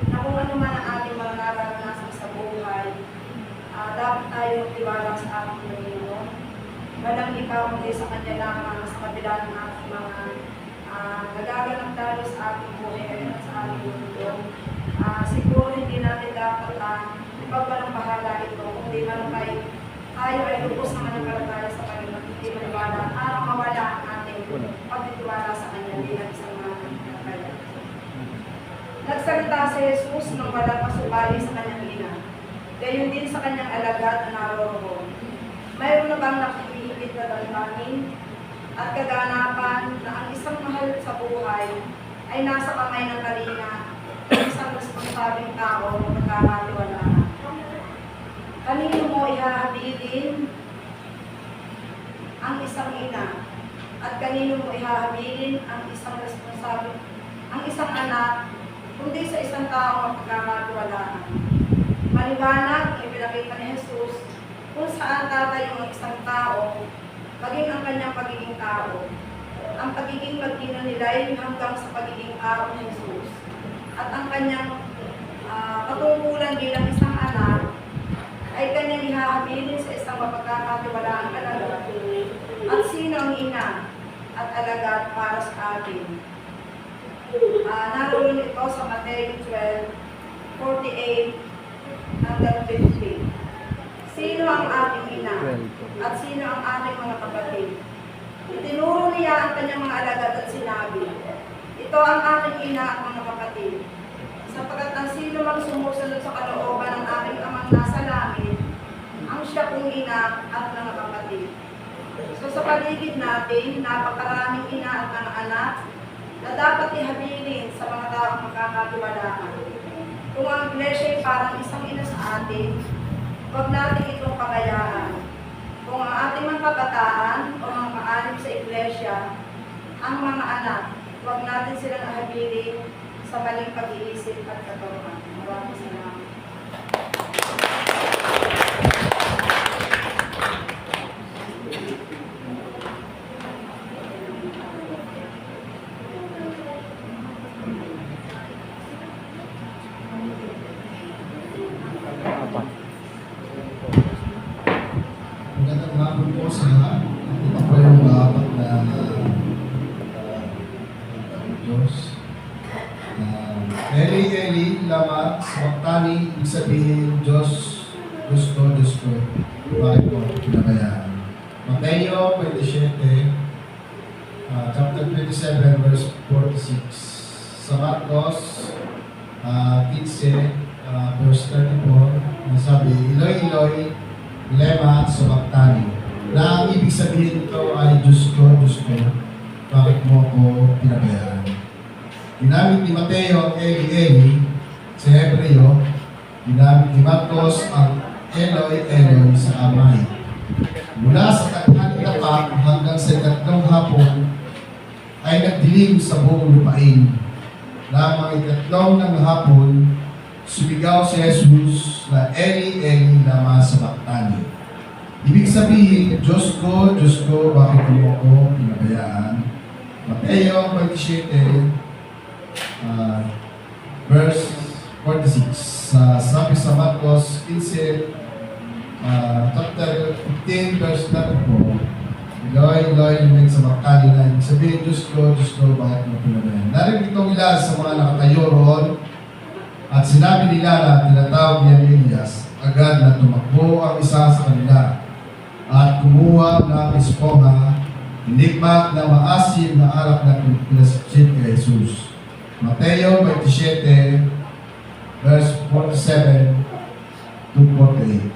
na kung ano man ang ating mga nararanasan sa buhay, dapat tayo magtiwala sa ating Panginoon. Walang ikaw kundi sa Kanya lamang sa kabila ng ating mga nagaganap tayo sa ating buhay at sa ating mundo. Siguro hindi natin dapat ipagwalang bahala ito, kundi man tayo ay lubos na mananampalataya sa Panginoon, hindi maniwala at mawala ang ating pagtitiwala sa Kanya bilang isang mananampalataya. Nagsalita si Jesus nang walang pasubali sa kanyang ina, gayon din sa kanyang alagad na naroroon. Mayroon na bang nakikihigit na dalangin at kaganapan na ang isang mahal sa buhay ay nasa kamay ng kalinga ng isang responsabling tao na magkakatiwalaan? Kanino mo ihahabilin ang isang ina at kanino mo ihahabilin ang isang anak, kundi sa isang tao ang pagkakatiwalaan? Maliwanag, ipinakita ni Jesus kung saan tatayo ang isang tao, maging ang kanyang pagiging tao. Ang pagiging mag-ina nila ay hanggang sa pagiging tao ni Jesus. At ang kanyang katungkulan bilang isang anak ay kanyang ihahabilin sa isang mapagkakatiwalaang alagad. At sino ang ina at alagad para sa atin? Naroon ito sa Matthew 12:48 hanggang 50. Sino ang ating ina at sino ang ating mga kapatid? Itinuro niya ang kanyang mga alagad at sinabi, ito ang ating ina at mga kapatid. Sapagkat ang sino mang sumusunod sa kalooban ng ating amang nasa langit, ang siya kong ina at mga kapatid. So sa paligid natin, napakaraming ina at mga anak na dapat ihabilin sa mga taong magkakatiwalaan. Kung ang iglesia ay parang isang ina sa atin, huwag natin itong pagayaan. Kung ang ating mga kabataan o mga kaalim sa iglesia, ang mga anak, huwag natin silang ahabilin sa maling pag-iisip at katuruan. Maraming salamat. Magandang hapon po sa lahat. Ito po yung apat na Diyos. Maktani, ibig sabihin, Diyos ko, bakit mo pinabayaan? Mateo 27, chapter 27, verse 46. Sa Marcos 15, verse 34, nasabi, Eloi, Eloi, lema sabachthani. Na ang ibig sabihin nito ay Diyos ko, bakit mo ako pinabayaan? Ginamit ni Mateo ang Eli, Eli, sa Hebreo, ginamit ni Marcos ang Eloi, Eloi sa Amay. Mula sa tanghaling tapat hanggang sa ikatlong hapon ay nagdilim sa buong lupain. Na mga ikatlong ng hapon, sumigaw si Jesus na Eli, Eli, lama sabachthani. Ibig sabihin, Diyos ko, bakit mo ako pinabayaan? Mateo 27, verse 46. Sabi sa Marcos 15, chapter 15, verse 34, Eloi, Eloi, lumig sa Maktani na ibig sabihin, Diyos ko, bakit mo pinabayaan? Narinig itong ilan sa mga nakatayo roon at sinabi nila na tinatawag niya ni Elias, agad na tumakbo ang isa sa kanila at kumuha ng esponga, inikmat na maasim na alak na pinasitsit kay Jesus. Mateo 27, verse 47 to 48.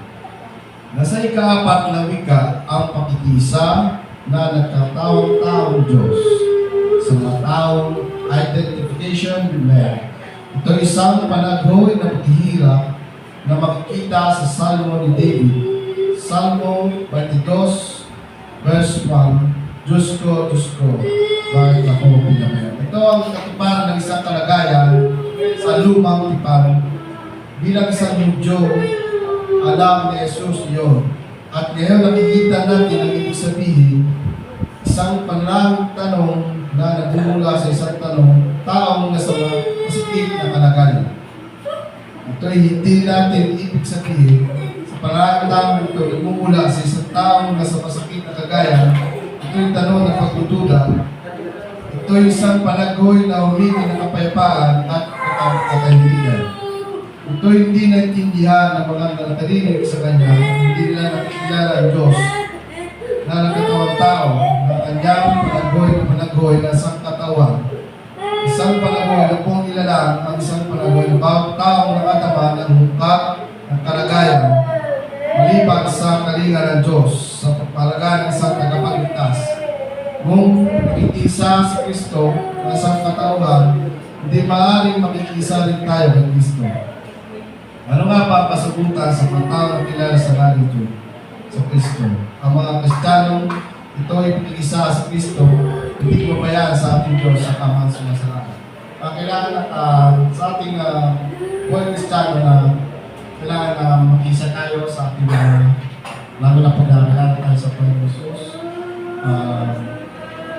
Nasa ikaapat na wika ang pakikisa na nagkatawang-tawang Diyos sa mga taong identification with Mary. Ito isang panaghoy na paghihirap na makikita sa Salmo ni David. Salmo 22, verse 1, Diyos ko, bakit ako pinabayaan? Ito ang katuparan ng isang kalagayan sa lumang tipan. Bilang isang Hudyo, alam ni Jesus iyon. At ngayon nakikita natin ang ibig sabihin, isang panalangin tanong na nagmumula sa isang taong nasa masikip na kalagayan. Ito ay hindi natin ibig sabihin, sa panalangin tanong ito, nagmumula sa isang taong nasa masakit na kagayan. Ito yung tanong ng pagdududa. Ito ay isang panagoy na humingi ng kapayapaan at katahimikan. Ito hindi naintindihan ng mga nakarinig sa Kanya, hindi nila nakikilala ang Diyos na nagkatawang tao, na Kanyang panagoy na isang katawan. Isang panagoy na pong nilalang ang isang panagoy na bawat taong nakatama ng hungkat ng kalagayan, maliban sa kalinga ng Diyos, sa pagpalagaan ng isang tagapagligtas. Kung makikisa si Kristo na isang katauhan, hindi maaaring makikisa rin tayo ng Kristo. Ano nga pa pasagutan sa mga taong kilala sa ganito sa Kristo? Ang mga Kristiyanong ito ay pinag-isa sa Kristo, hindi mabayaan sa ating Diyos sa kamang sumasalanan. Kailangan sa ating buhay Kristiyano na kailangan na makisa tayo sa ating lalo na pag-aaral tayo sa Panginoon Jesus.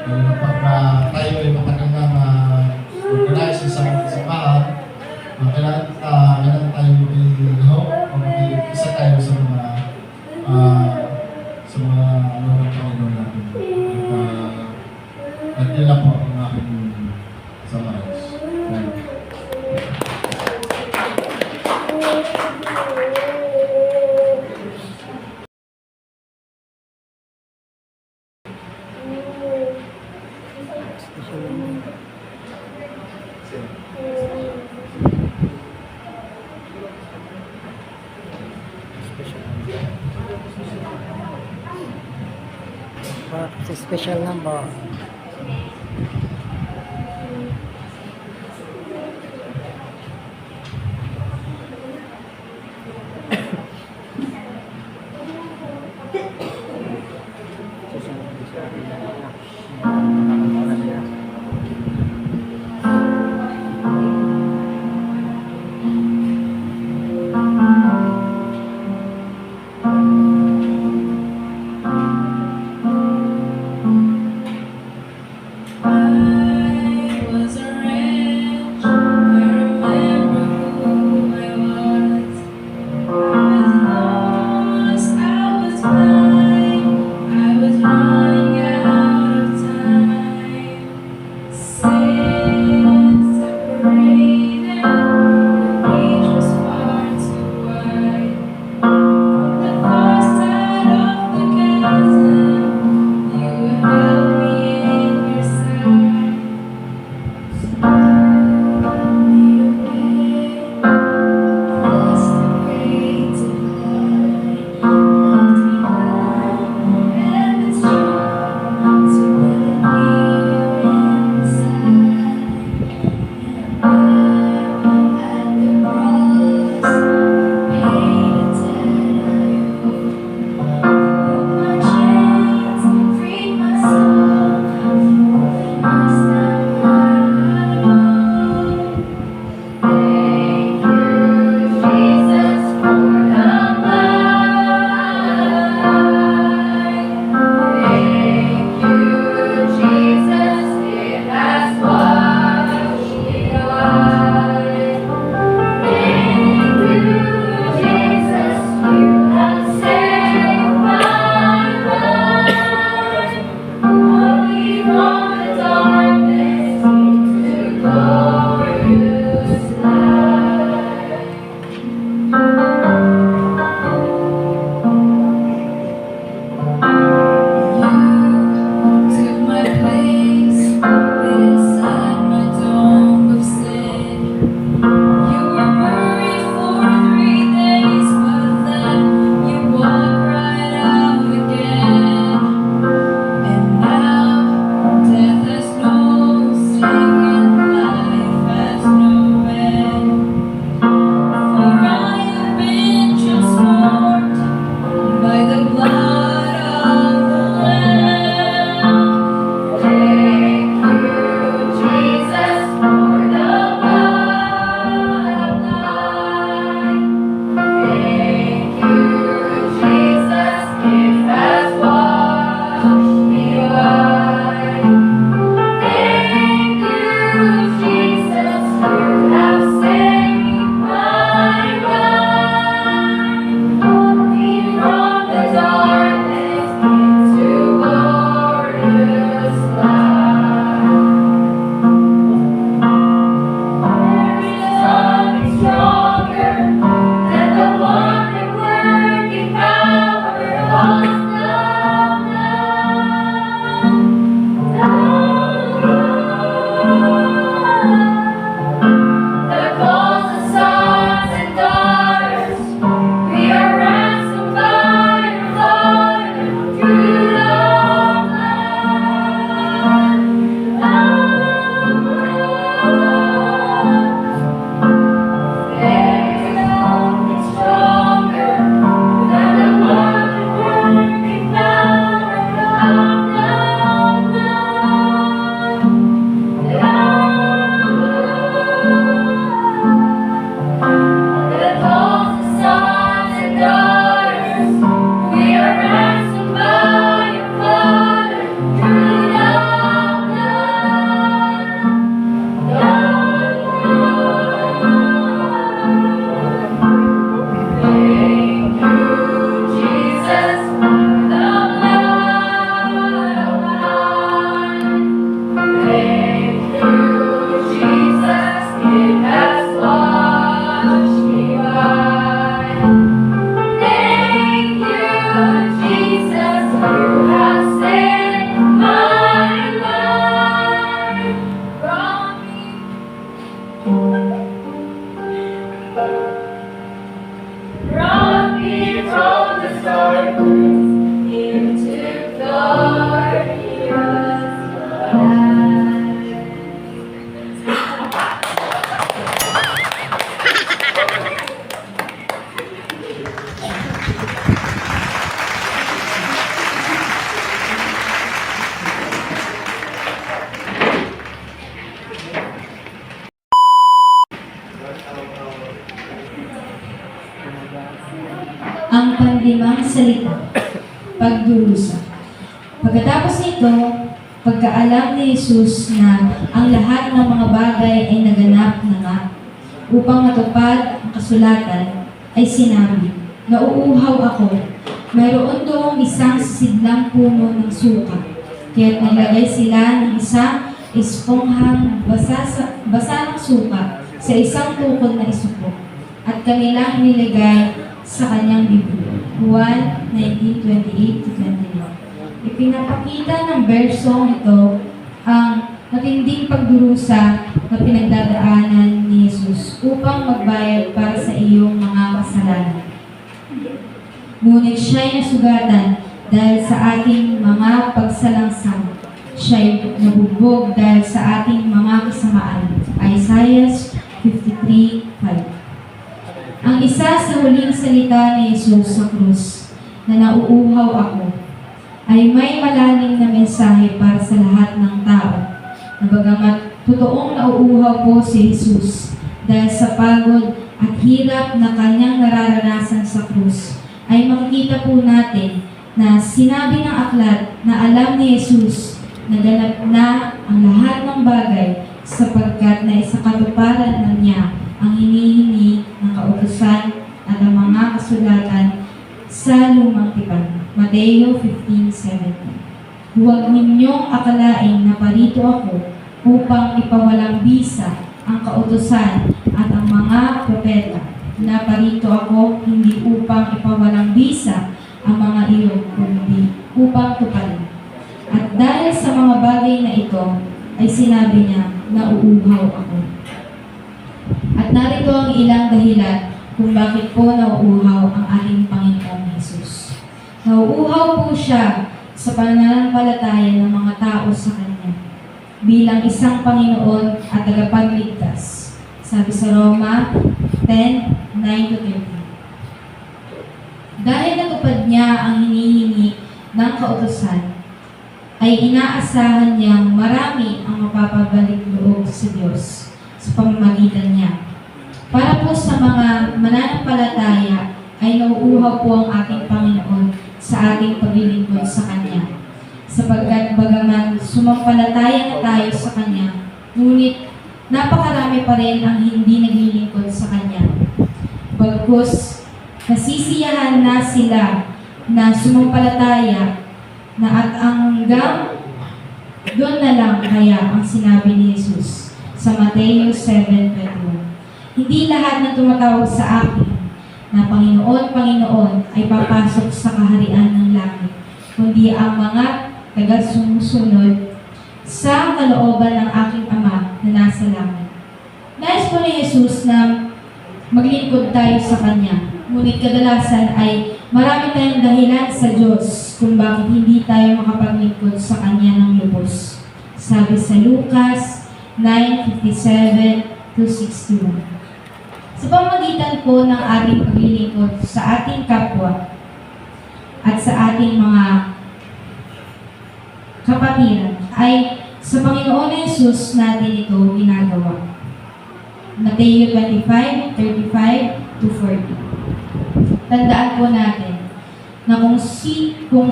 Lalo na pagka tayo ay matagal na organize sa simbahan, kailangan tayo mag-hope o mag-isa tayo sa mga ano ng Panginoon natin. At yun lang po ang aking summarize. Special number. Brought me from the darkness into glorious light. Ang panlimang salita, pagdurusa. Pagkatapos nito, pagkaalam ni Jesus na ang lahat ng mga bagay ay naganap na nga, upang matupad ang kasulatan, ay sinabi, nauuhaw ako. Mayroon doong isang sisidlang puno ng suka, kaya't naglagay sila ng isang esponghang basa ng suka sa isang tukod na isuko, at kanilang nilagay sa kanyang bibig. Juan 19:28-29. Ipinapakita ng bersong ito ang matinding pagdurusa na pinagdadaanan ni Jesus upang magbayad para sa iyong mga kasalanan. Ngunit siya'y nasugatan dahil sa ating mga pagsalangsang. Siya'y nabugbog dahil sa ating mga kasamaan. Isaiah 53:5. Ang isa sa huling salita ni Jesus sa krus na nauuhaw ako ay may malalim na mensahe para sa lahat ng tao na bagamat totoong nauuhaw po si Jesus dahil sa pagod at hirap na kanyang nararanasan sa krus, ay makikita po natin na sinabi ng aklat na alam ni Jesus na ganap na ang lahat ng bagay sapagkat na isakatuparan na niya ang hinihingi ng kautusan at ang mga kasulatan sa lumang tipan. Mateo 15:17. Huwag ninyong akalain na parito ako upang ipawalang bisa ang kautusan at ang mga propeta. Na parito ako hindi upang ipawalang bisa ang mga iyon, kundi upang tuparin. At dahil sa mga bagay na ito, ay sinabi niya na uuhaw ako. At narito ang ilang dahilan kung bakit po nauuhaw ang ating Panginoong Jesus. Nauuhaw po siya sa pananampalataya ng mga tao sa Kanya bilang isang Panginoon at tagapagligtas. Sabi sa Roma 10:9-13. Dahil natupad niya ang hinihingi ng kautusan, ay inaasahan niyang marami ang mapapabalik loob sa Diyos sa pamamagitan niya. Para po sa mga mananampalataya ay nauuhaw po ang ating Panginoon sa ating paglilingkod sa Kanya. Sapagkat bagaman sumampalataya na tayo sa Kanya, ngunit napakarami pa rin ang hindi naglilingkod sa Kanya. Bagkus, nasisiyahan na sila na sumampalataya na at hanggang doon na lang kaya ang sinabi ni Jesus sa Mateo 7:21. Hindi lahat na tumatawag sa akin na Panginoon, Panginoon ay papasok sa kaharian ng langit, kundi ang mga taga-sumusunod sa kalooban ng aking Ama na nasa langit. Nais po ni Jesus na maglingkod tayo sa Kanya, ngunit kadalasan ay marami tayong dahilan sa Diyos kung bakit hindi tayo makapaglingkod sa Kanya ng lubos. Sabi sa Lucas 9:57-61. Sa pamamagitan po ng ating paglilingkod sa ating kapwa at sa ating mga kapatiran, ay sa Panginoon Jesus natin ito ginagawa. Mateo 25:35-40. Tandaan po natin na kung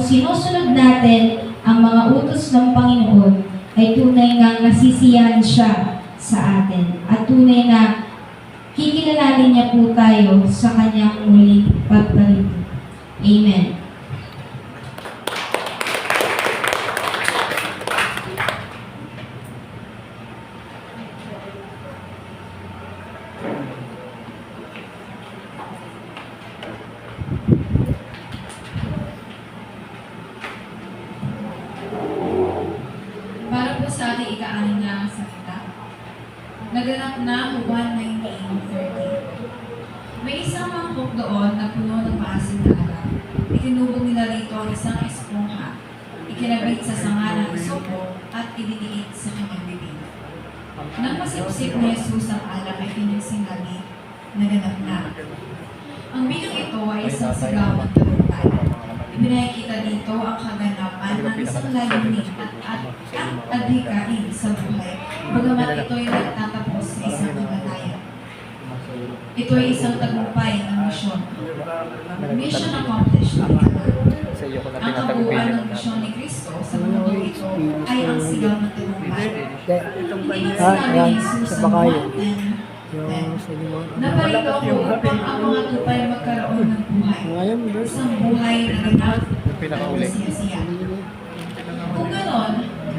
sinusunod natin ang mga utos ng Panginoon, ay tunay nga nasisiyahan siya sa atin at tunay na kikilalanin niya po tayo sa kanyang muling pagbalik. Amen. Para po sa ating ika-anim na salita, naganap na Juan 19:30. May isang mangkok doon na puno ng maasim na alak. Itinubog nila rito ang isang espongha. Ikinabit sa sanga ng isopo at idiniit sa kanyang bibig. Nang masipsip ni Jesus ang alak ay kanyang sinabi, naganap na. Ang bilang ito ay isang sigaw ng tagumpay. Ibinakikita dito ang kaganapan ng isang layunin at adhikain sa buhay, bagamat ito ay nagtatapos sa isang kamatayan. Ito ay isang tagumpay ng misyon. Mission accomplished. Ang kabuuan ng misyon ni Kristo sa mundo ito ay ang sigaw ng tagumpay. Hindi man sinabi ni Jesus ang Yung sa inyo. naparito ako upang ang mga tupay magkaroon ng buhay. Ngayon, verse. Isang buhay na ganap at siya. Kung ganon,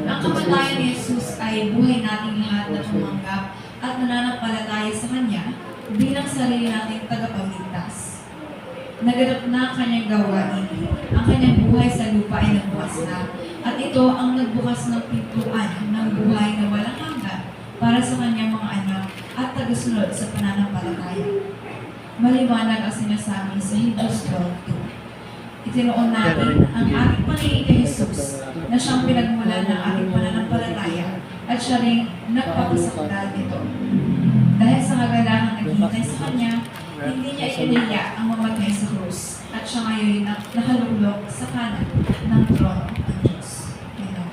ang kamatayan ni Jesus ay buhay nating lahat na tumanggap at nananampalataya sa Kanya bilang sarili nating tagapagligtas. Naganap na ang kanyang gawain. Ang kanyang buhay sa lupa ay nagbukas na. At ito ang nagbukas ng pintuan ng buhay na walang hanggan para sa kanyang mga anak at tagasunod sa pananampalataya. Maliwanag ang sinasabi sa Hebrews 12:2. Itinoon natin ang ating paningin kay Jesus na siyang pinagmulan ng ating pananampalataya at siya rin nagpapasakdal nito. Dahil sa kagalangang naghihintay sa Kanya, hindi niya iniya ang mamatay sa krus at siya ngayon nakalulok sa kanan ng trono ng Diyos. Amen.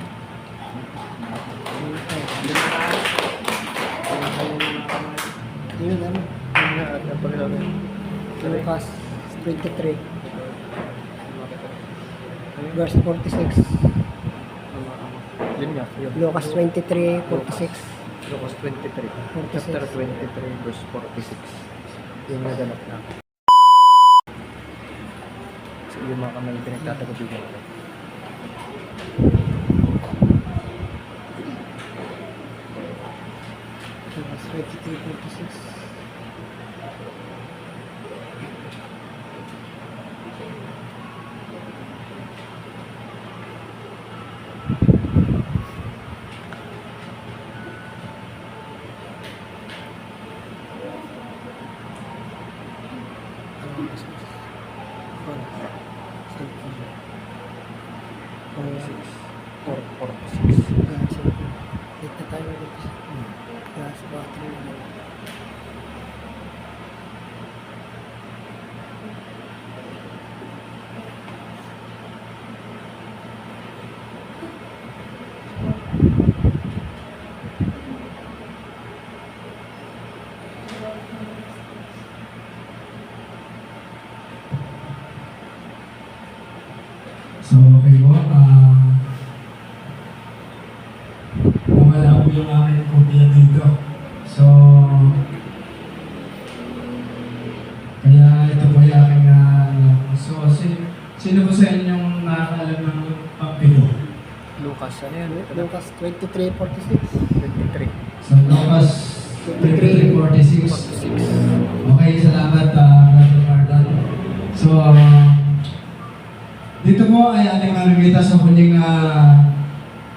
Yun, ano? Lucas 23. Verse 46. Yun nga, yun. Lucas 23, 46. Lucas 23. Chapter 23, verse 46. Yung naganap na. So, yung mga kamay pinagtatagubigan ko. Lucas 23, 46. So, okay po. Nawala po yung aking kopya dito. So, kaya ito po yung aking so, sino po sa inyong nakakaalam ng pagpilo? Lucas, ano yan? Lucas 23, 46. 23. So, Lucas 23:46. Okay, salamat, Brother Mardan. So, dito po ay ating makikita sa huling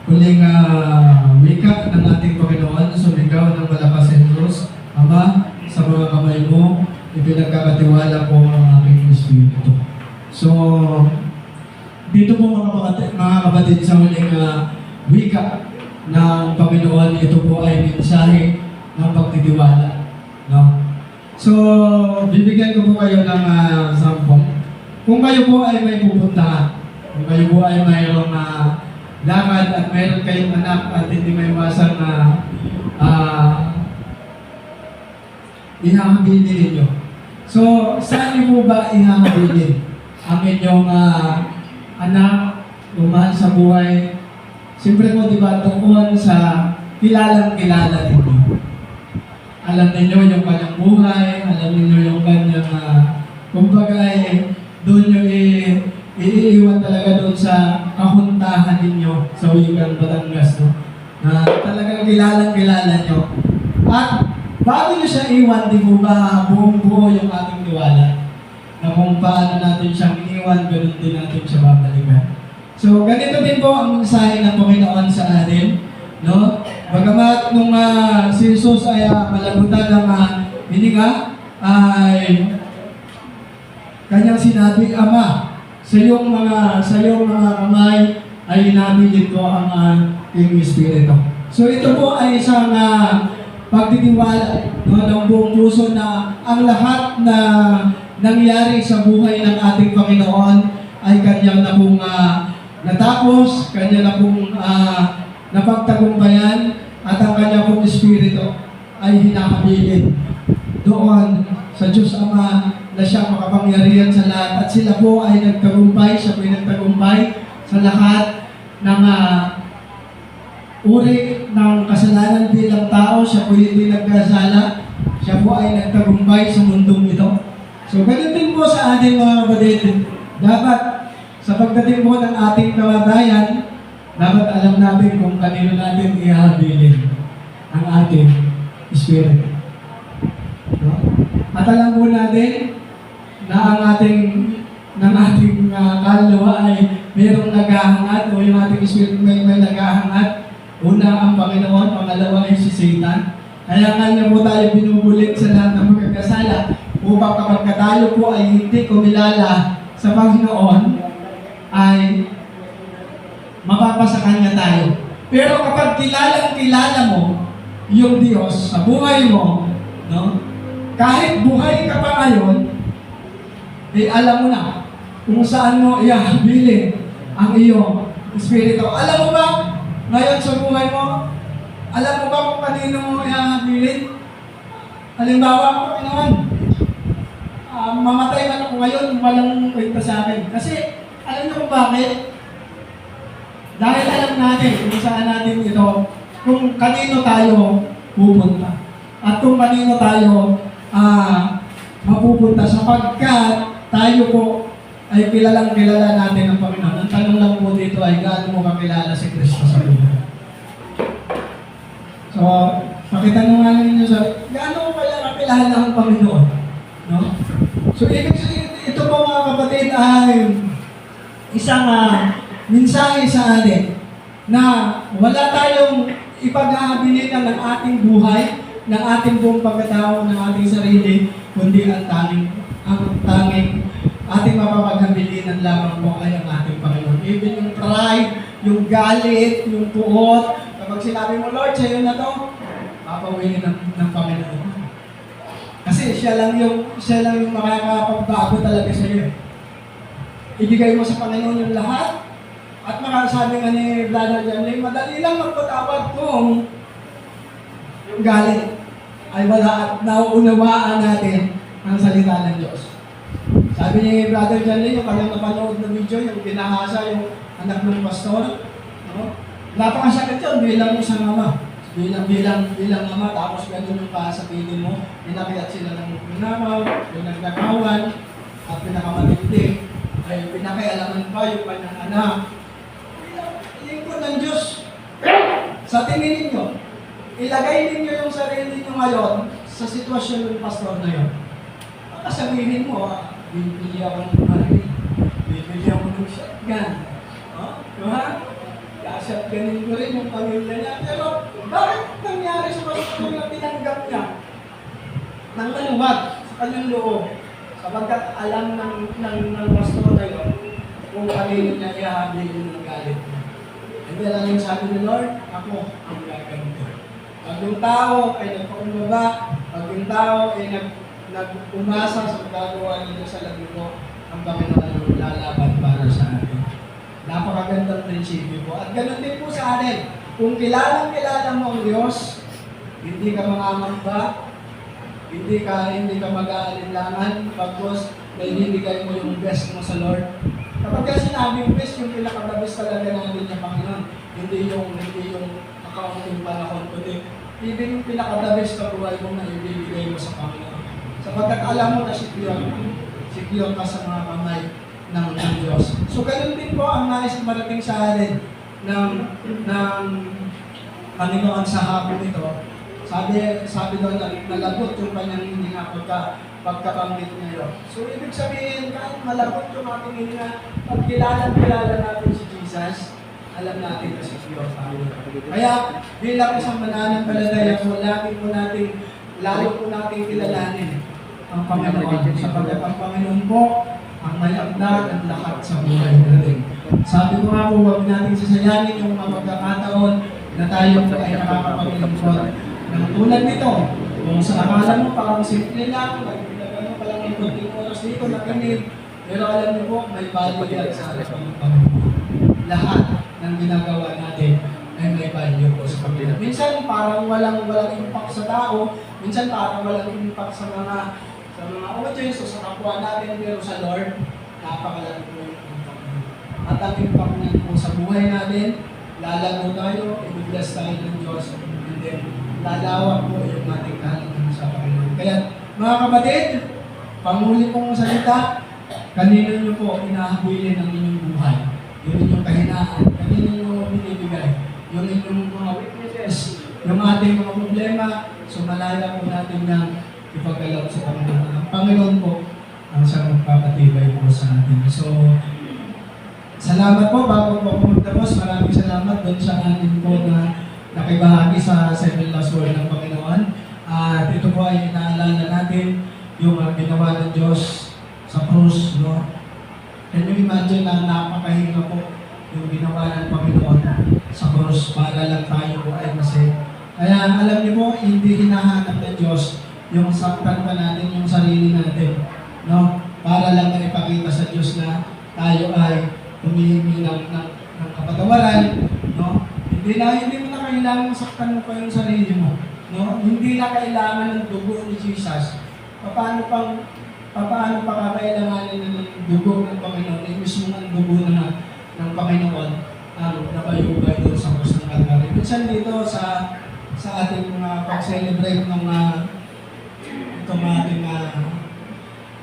wika ng ating Panginoon. Sumigaw ng malakas sa Diyos, Ama, sa mga kamay mo, ipinagkakatiwala po ang aking Espiritu. So, dito po mga kapatid sa huling wika ng Panginoon, ito po ay mensahe ng pagtitiwala. No? So, bibigyan ko po kayo ng sampung. Kung kayo po ay may pupuntahan, kung kayo po ay mayroong lakad at mayroon kayong anak at hindi may iwasan na ihahabilin ninyo. So, saan niyo po ba ihahabilin ang inyong anak, lumahal sa buhay? Siyempre po, di ba, tungkol sa kilalang-kilala ninyo. Alam ninyo yung kanyang buhay, alam ninyo yung kanyang, kumbaga doon nyo iiwan talaga doon sa kahuntahan ninyo sa Wikang Batangas, no? Na talagang kilalang-kilala nyo. At bago nyo siya iwan, di po ba buong buo yung ating tiwala? Na kung paano natin siyang iwan, ganun din natin siya babalikan. So, ganito din po ang mensahe ng Panginoon sa atin, no? Bagamat nung si Jesus ay malagutan ng hininga, ay Kanyang sinabi, Ama, sa iyong mga kamay ay hinabilin ko ang aking Espiritu. So ito po ay isang pagtitiwala ng buong puso na ang lahat na nangyari sa buhay ng ating Panginoon ay Kanyang na pong natapos, Kanya na pong napagtagumpayan, at ang Kanya pong Espiritu ay hinahabilin doon sa Diyos Ama na siya makapangyarihan sa lahat. At sila po ay nagtagumpay, siya po ay nagtagumpay sa lahat ng uri ng kasalanan bilang tao. Siya po hindi nagkasala. Siya po ay nagtagumpay sa mundong ito. So, ganun din po sa ating mga kapatid. Dapat, sa pagdating po ng ating kamatayan, dapat alam natin kung kanino natin ihabilin ang ating Espiritu. No? At alam po natin na ang ating kaluluwa ay mayroong naghahangat o yung ating Espiritu may naghahangat. Una ang Panginoon, pangalawa ay si Satan. Kaya nga niya po tayo binubulit sa lahat ng magkakasala upang kapag tayo po ay hindi kumilala sa Panginoon, ay mapapasa Kanya tayo. Pero kapag kilala mo yung Diyos sa buhay mo, no? Kahit buhay ka pa ngayon, alam mo na kung saan mo ihabilin ang iyong Espiritu. Alam mo ba, ngayon sa buhay mo, alam mo ba kung kanino mo ihabilin? Halimbawa, Panginoon, mamatay man ako ngayon, walang kwenta sa akin. Kasi, alam niyo kung bakit? Dahil alam natin kung saan natin ito, kung kanino tayo pupunta. At kung kanino tayo mapupunta sapagkat tayo po ay kilala natin ang Panginoon. Ang tanong lang po dito ay gaano mo kakilala si Kristo sa buhay. So, pakitanungan ninyo sa gaano mo kaya kakilala ang Panginoon? No? So, ito po mga kapatid ay isang mensahe sa atin na wala tayong ipag-aabilitan ng ating buhay, ng ating buong pagkatao, ng ating sarili, kundi ang tanging ating mapapaghabilinan lamang po ay ang ating Panginoon. Even yung pride, yung galit, yung puot, kapag sinabi mo, Lord, sa'yo na to, papawinin ng Panginoon. Kasi siya lang yung makakapagbago talaga sa iyo. Ibigay mo sa Panginoon yung lahat. At makasabi nga ni Brother Janley, madali lang magpatawad kung yung galit ay wala at nauunawaan natin ang salita ng Diyos. Sabi ni Brother Janley, yung kanyang napanood na video, yung pinahasa yung anak ng pastor, no? Napakasakit yun bilang isang ama. Bilang ama, tapos gano'n yung pasapitin mo, pinakiyat sila ng pinamaw, pinagnakawan, at pinakamatindi, ay pinakialaman pa yung kanyang anak. Lingkod ng Diyos. Sa tingin ninyo, ilagay ninyo yung sarili nyo ngayon sa sitwasyon ng pastor na yun. Baka sabihin mo, bibili ako ng marami, bibili ako ng shotgun. Diba? Shotgunin ko rin yung pamilya niya. Pero bakit nangyari sa pastor na tinanggap niya? Nang maluwag sa kanyang loob. Sapagkat alam ng pastor na yun kung kanino niya ihahabilin ng galit niya. Hindi lang yung sabi ni Lord, ako ang gaganto. Pag yung tao ay nagpakumbaba, pag yung tao ay nag-umasa sa gagawa nito sa labi ko, ang Panginoon ang lalaban para sa atin. Napakagandang prinsipyo po. At ganoon din po sa atin. Kung kilala mo ang Diyos, hindi ka mangangamba, hindi ka mag-aalinlangan, pagkos naibibigay mo yung best mo sa Lord. Kapag ka sinabing best, yung pinakababis talaga natin ng Panginoon, hindi yung accounting panahon, kundi even yung pinakababis sa buhay mo na ibibigay mo sa Panginoon. Sapagkat alam mo na secure ka sa mga kamay ng Diyos. So, ganun din po ang nais marating sa atin ng Panginoon sa hapon ito. Sabi doon na nalagot yung kanyang hininga pagkabanggit niya. So, ibig sabihin, kahit malagot yung ating hininga, pag kilala natin si Jesus, alam natin na secure tayo. Kaya, bilang isang mananampalataya po, lalo po natin kilalanin ang Panginoon. Sapagkat ang Panginoon po, ang may akda at lahat sa buhay natin. Sabi ko nga po, huwag natin sasayangin yung mga pagkakataon na tayo po ay nakakapaglingkod ng tulad nito. Kung sa akala mo parang simple lang, nagpilagano pa lang ng konting oras dito, nakinig, pero alam niyo po, may value yan sa ating Panginoon. Lahat ng ginagawa natin ay may value po sa Panginoon. Minsan parang walang impact sa tao, minsan parang walang impact sa mga audience o sa kapwa natin, pero sa Lord, napakalaki po yung impact niya. At ang impact niya po sa buhay natin, lalago tayo, i-bless tayo ng Diyos, and then lalawak po yung ating kahalaman sa Panginoon. Kaya mga kapatid, panguli pong salita, kanino nyo po inahabuilin ang inyong buhay? Yung inyong kahinaan, kanino nyo binibigay? Yung inyong mga weaknesses, yung ating mga problema, sumalaya po natin ng ipagkalap sa Panginoon. Ang Panginoon po ang siyang magpapatibay po sa atin. So, salamat po bago po ako magtapos. Maraming salamat doon sa atin po na nakibahagi sa 7 last word ng Panginoon. At ito po ay inaalala natin yung ginawa ng Diyos sa krus, no? Can you imagine na napakahirap po yung ginawa ng Panginoon sa krus para lang tayo po ay masaya. Kaya alam niyo po, hindi hinahanap ng Diyos yung saktan pa natin, yung sarili natin, no? Para lang maipakita sa Diyos na tayo ay humihingi ng kapatawaran, no? Hindi mo na kailangan saktan mo pa yung sarili mo, no? Hindi na kailangan ng dugo ni Jesus. Paano pa kakailanganin ng dugo ng Panginoon? Eh, mismo ang dugo ng Panginoon ang nabayubay doon sa krus ng Calvary. Minsan dito sa ating mga pag-celebrate ng itong ating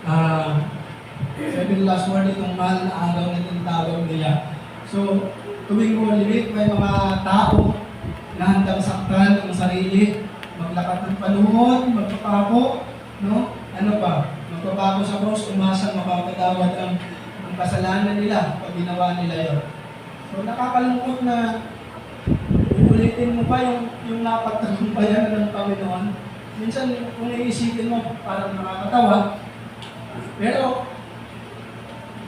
7 last word, itong mahal na araw na tinatawag nila. So, tuwing Holy Week, may mga tao na handang saktan ng sarili, maglakat ng panuhod, magpapako, no? Ano pa? Magpapako sa cross, umasang mapapatawad ang kasalanan nila pag ginawa nila yun. So, nakakalungkot na ulitin mo pa yung napagtagumpayan ng Panginoon. Minsan, kung iisipin mo, parang nakakatawa, pero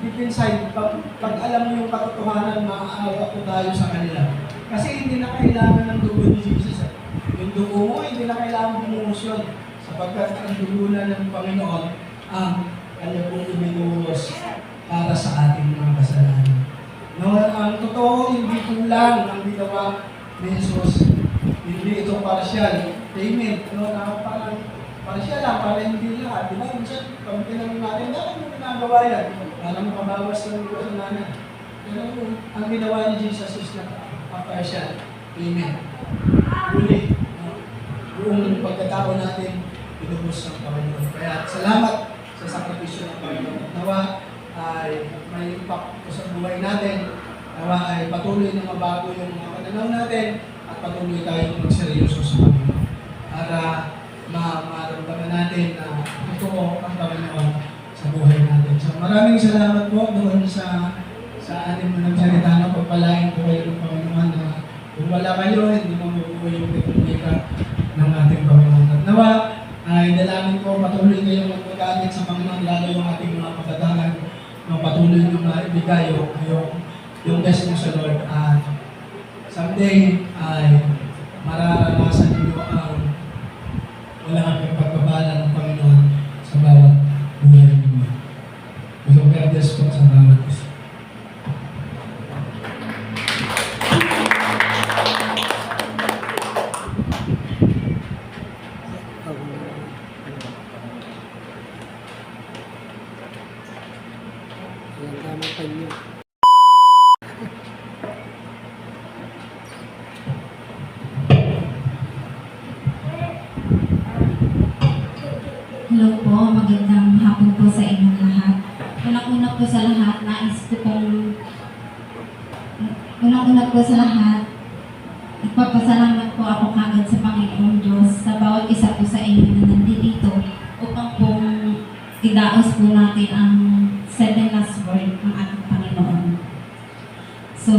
deep inside, pag alam mo yung katotohanan, maaawa po tayo sa kanila. Kasi hindi na kailangan ng dugo ni Jesus. Yung dugo mo, hindi na kailangan bumuhos yun. Sapagkat ang dugo na ng Panginoon ang kanya pong ibinuhos para sa ating mga kasalanan. No, ang totoo, hindi kulang ang ginawa ni Jesus. Hindi ito partial. Amen. No, parang partial lang, para hindi lahat. Diba? Minsan, pag tinanong natin, bakit mo ginagawa yan? Para makabawas ng kasalanan. Pero ang ginawa ni Jesus is partial. Amen. Uli. Buong pagkatao natin, pinubos ng Panginoon. Kaya salamat sa sakripisyo ng Panginoon. Nawa ay may impact sa buhay natin. Nawa ay patuloy na mabago yung mga pananaw natin at patuloy tayong magseryoso sa Panginoon. Para maramdaman natin na totoo ang Panginoon sa buhay natin. So maraming salamat po doon sa ating mga salita na pagpalain po kayo ng Panginoon na kung wala kayo, hindi mo mabubuhay yung republika ng ating Panginoon. At nawa ay dalangin ko patuloy kayong magpagamit sa Panginoon, lalo yung ating mga kapatagan na patuloy yung maibigay yung best mo sa Lord. At someday ay mararanasan niyo ang walang pagpapala ng Panginoon sa bawat buhay ninyo. So, God bless po sa bawat isa. Ang dami pa niyo. Hello po, magandang hapon po sa inyong lahat. Unang-una po sa lahat, nagpapasalamat po ako kagad sa Panginoong Diyos sa bawat isa po sa inyo na nandito upang pong idaos po natin ang 7 last word ng ating Panginoon. So,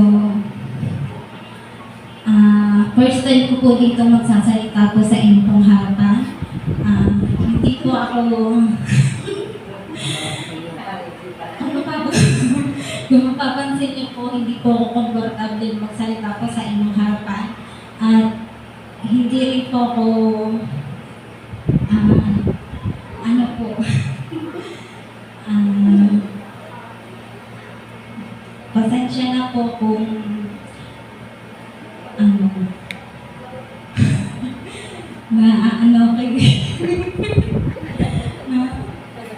first time ko po dito magsasalita po sa inyong pong harapan. Hindi po ako ano po ako komportable magsalita po sa inyong harapan. At hindi rin po ako, ano po, pasensya na po kung,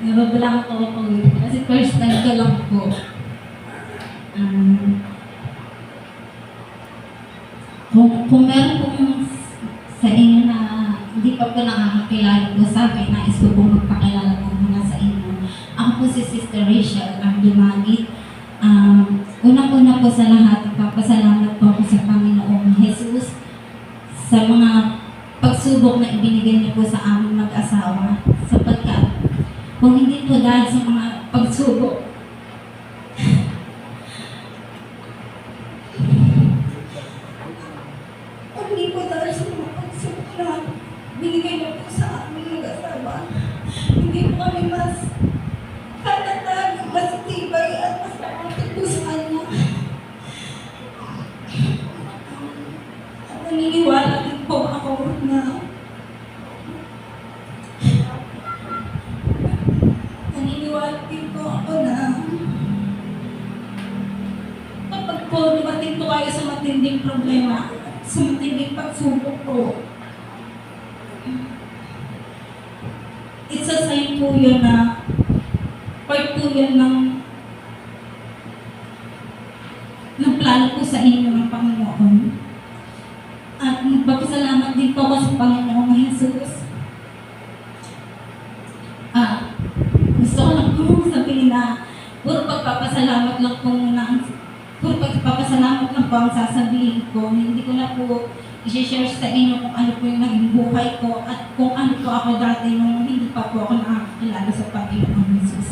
nabablang ko ako kasi first time ko lang po. Kung meron pong sa inyo na hindi pa po nakakakilala po sa akin, nais ko pong magpakilala po muna sa inyo. Ako po si Sister Rachel Ardumagit. Unang-una po sa lahat, nagpapasalamat po ako sa Panginoong Jesus sa mga pagsubok na ibinigay niyo po sa aming mag-asawa. Sapagkat kung hindi po dahil sa mga pagsubok, kung hindi po dahil sa mga pagsubok na binigay niyo po sa aming mag-asawa, hindi po kami mas katatag, mas tibay at mas nakakit po sa kanya. At naniniwala din po ako na kapag po dumating po kayo sa matinding problema, sa matinding pagsubok po, it's a sign po yun na part po yun ng plano po sa inyo ng Panginoon. At magpapasalamat din po ako sa Panginoong Jesus. Gusto ko lang po sabihin na puro pagpapasalamat lang po ang sasabihin ko. Hindi ko na po i-share sa inyo kung ano po yung naging buhay ko at kung ano po ako dati nung hindi pa po ako nakakilala sa Panginoong Jesus.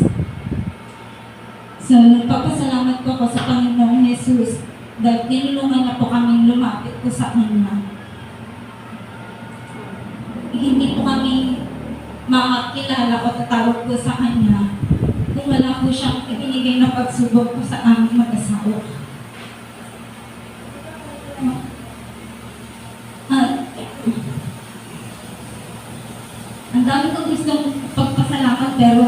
So, nagpapasalamat po ako sa Panginoong Jesus dahil tinulungan na po kami lumapit po sa Kanya. Hindi po kami makakilala o tatawag po sa Kanya kung wala po siyang ibinigay na pagsubok po sa aming mag-asawa. Ang dami ko gustong pagpasalamat pero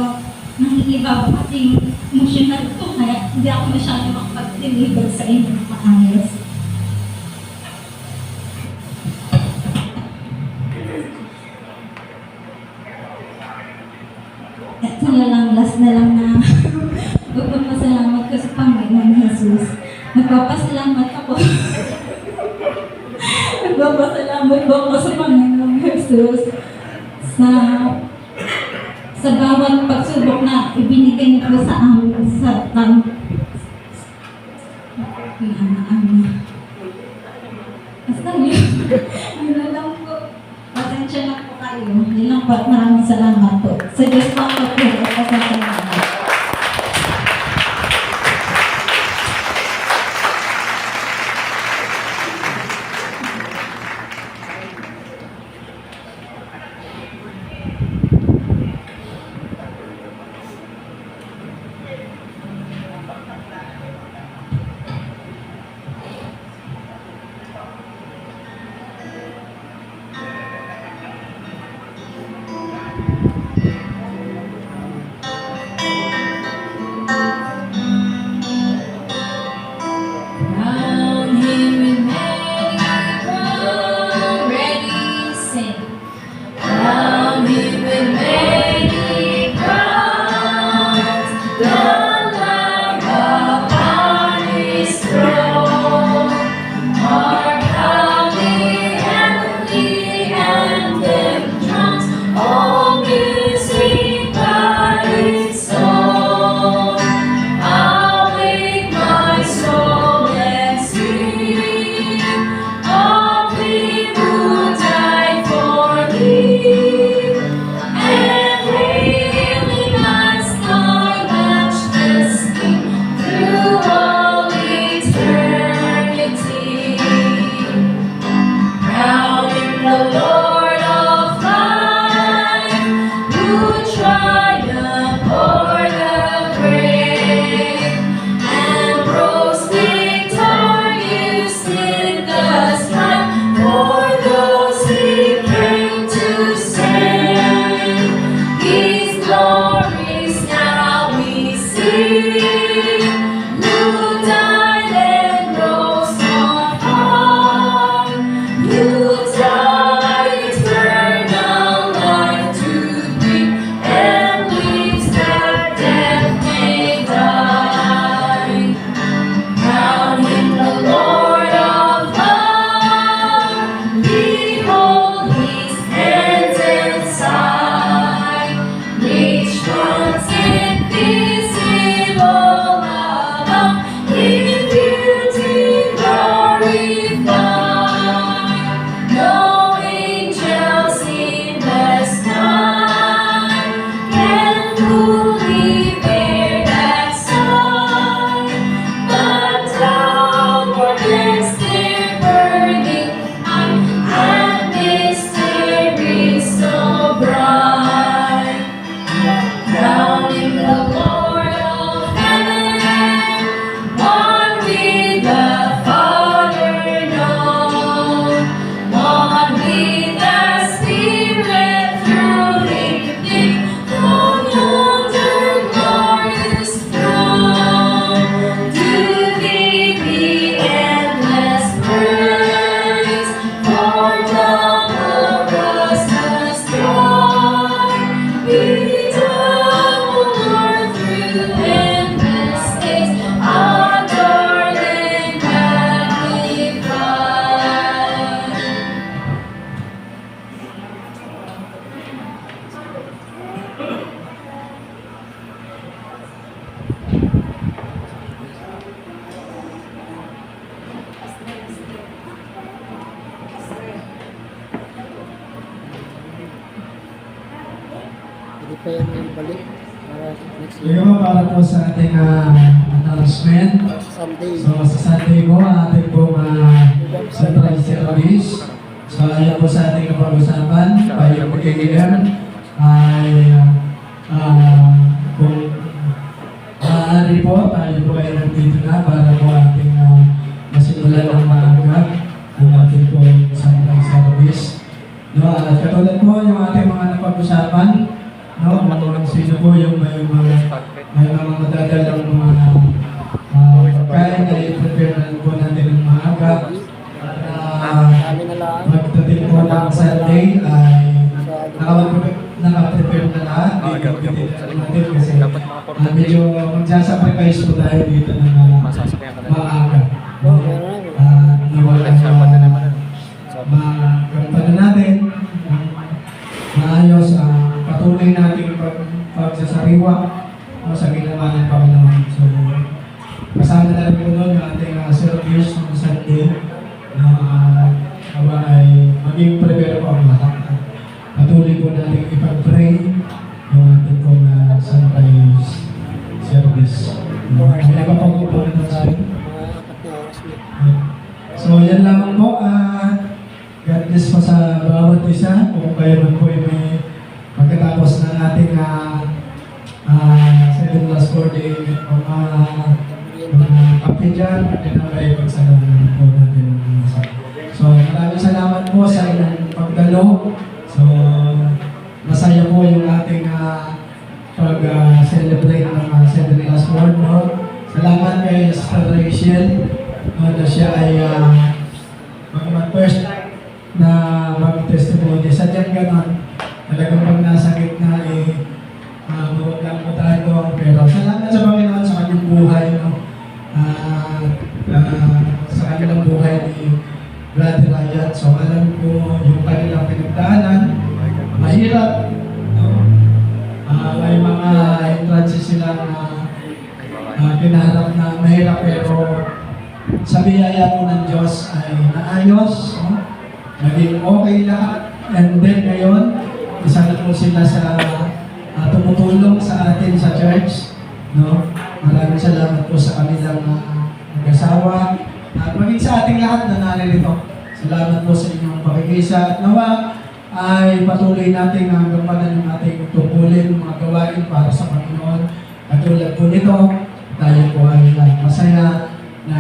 nangingiba ko kasi emotional ko kaya hindi ako masyado makapag-deliver sa inyo ng maayos. Ito na lang, last na lang na magpapasalamat ko sa Panginoong Jesus. Nagpapasalamat ako. Nagpapasalamat po ako sa Panginoong Jesus sa bawat pagsubok na ibinigay niyo po sa amin sa basta yun na lang po. Pasensya na po kayo. Yun lang po. Maraming salamat po. Sa Diyos po ako po. Pasensya. balik para next Sige year. po, para po sa ating announcement. Sunday. So sa Sunday po, ating po central service. So ayan po sa ating napag-usapan, 5 a.m. ay kung maaari po, tayo po ay nandito na para po ating masimulan ng maaga ang ating po central service. No, at katulad po yung ating mga napag-usapan, no, kung sino po yung may mga madadalang mga pagkain na i-prepare na po natin ng maaga. Kami na lang. Magdating po ng Sunday ay nakaprepare na lahat. Natin kasi medyo magsasacrifice po tayo dito ng maaga. Oh, meron namin. Magampanan natin ang maayos ang patuloy nating pagsasariwa sa ginawa ng Panginoon. So, kasama na rin po doon yung ating service ng Sunday na ay maging prepare po ang lahat. Patuloy po natin ipag-pray yung ating pong sunrise service. Kaya pa po po ito sa atin. Mga 4 na oras na. So, yan lamang po. God bless po sa bawat isa. Kung kayo man po ay may pagkatapos ng ating 7 last 4 day kape dyan, then ay pagsalaman po natin ng masa. So, maraming salamat po sa inyong pagdalo. So, masaya po yung ating pag-celebrate ng 7 last 4. No? Salamat kay Sister Rachel na siya ay first na mag-testimony. Sadyang ganon, talagang pag nasa gitna huwag lang po tayo. Pero salamat sa Panginoon sa kanyang buhay. No? Sa kanilang buhay ni Brother Ryan. So alam ko yung kanilang pinagdaanan, mahirap. No? May mga entrances silang kinaharap na mahirap pero sa biyaya po ng Diyos ay naayos. No? Naging okay lahat. And then ngayon, isa na po sila sa tumutulong sa atin sa church. No? Maraming salamat po sa kanilang mag-asawa. At maging sa ating lahat na naririto. Salamat po sa inyong pakikisa. At nawa ay patuloy natin ang gampanan ng ating tungkulin, mga gawain para sa Panginoon. Katulad po nito, tayo po ay masaya na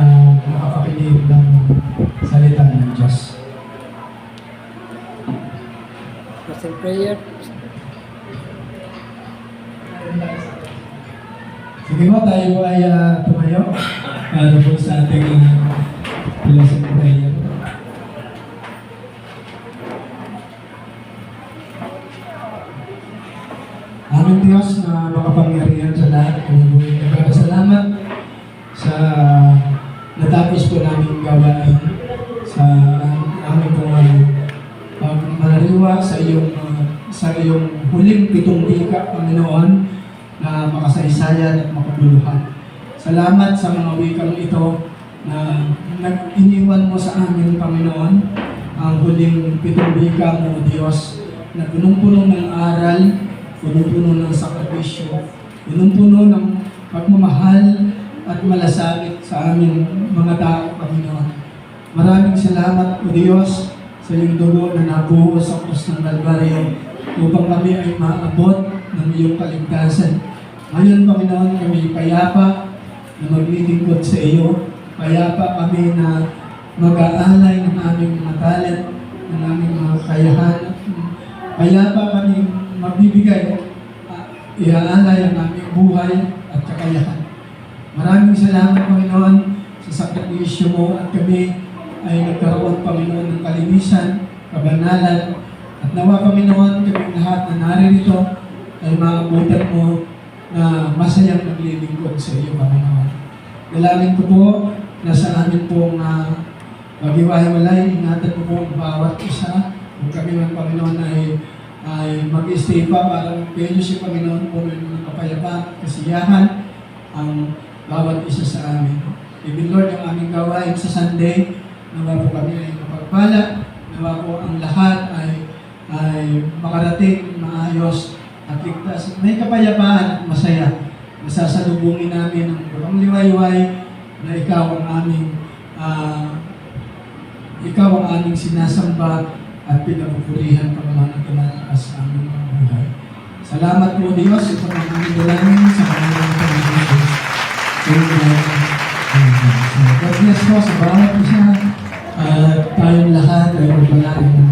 makapakinig ng salita ng Diyos. Closing prayer. Sige po, tayo po ay tumayo para po sa ating closing prayer. Aming Diyos na makapangyarihan sa lahat, pumubuhay ka. Salamat sa natapos po namin gawain sa aming pagmalariwa sa iyong huling 7 wika, Panginoon, na makasaysayan at makabuluhan. Salamat sa mga wikang ito na iniwan mo sa amin, Panginoon, ang huling 7 wika mo, Diyos, na punong-puno ng aral, punong-puno ng sakripisyo, punong-puno ng pagmamahal at malasakit sa aming mga tao, Panginoon. Maraming salamat, O Diyos, sa iyong dugo na nabuo sa krus ng Kalbaryo upang kami ay maabot ng iyong kaligtasan. Ngayon, Panginoon, kami payapa na maglilingkod sa iyo. Payapa kami na mag-aalay ng aming mga talent, ng aming mga kakayahan. Payapa kami magbibigay, iaalay ang aming buhay at kakayahan. Maraming salamat, Panginoon, sa sakripisyo mo at kami ay nagkaroon, Panginoon, ng kalinisan, kabanalan, at nawa, Panginoon, kami lahat na naririto ay maabutan mo na masayang naglilingkod sa iyo, Panginoon. Dalangin ko po na sa amin pong maghiwa-hiwalay, ingatan ko po ang bawat isa. Kung kami ng Panginoon ay mag-stay pa para kayo si Panginoon po ng kapayapaan, kasiyahan ang bawat isa sa amin. Even Lord, ang aming gawain sa Sunday, nawa po kami ay mapagpala, nawa po ang lahat ay makarating maayos at ligtas. May kapayapaan at masaya. Masasalubungin namin ang burang liwayway na ikaw ang aming sinasamba at pinagpupurihan pangalaman at tinataas sa aming mga buhay. Salamat po Diyos, ito ang aming dalangin sa kanilang Panginoon. Amen. Amen. So, God bless po sa bawat isa. Tayong lahat ay magbalangin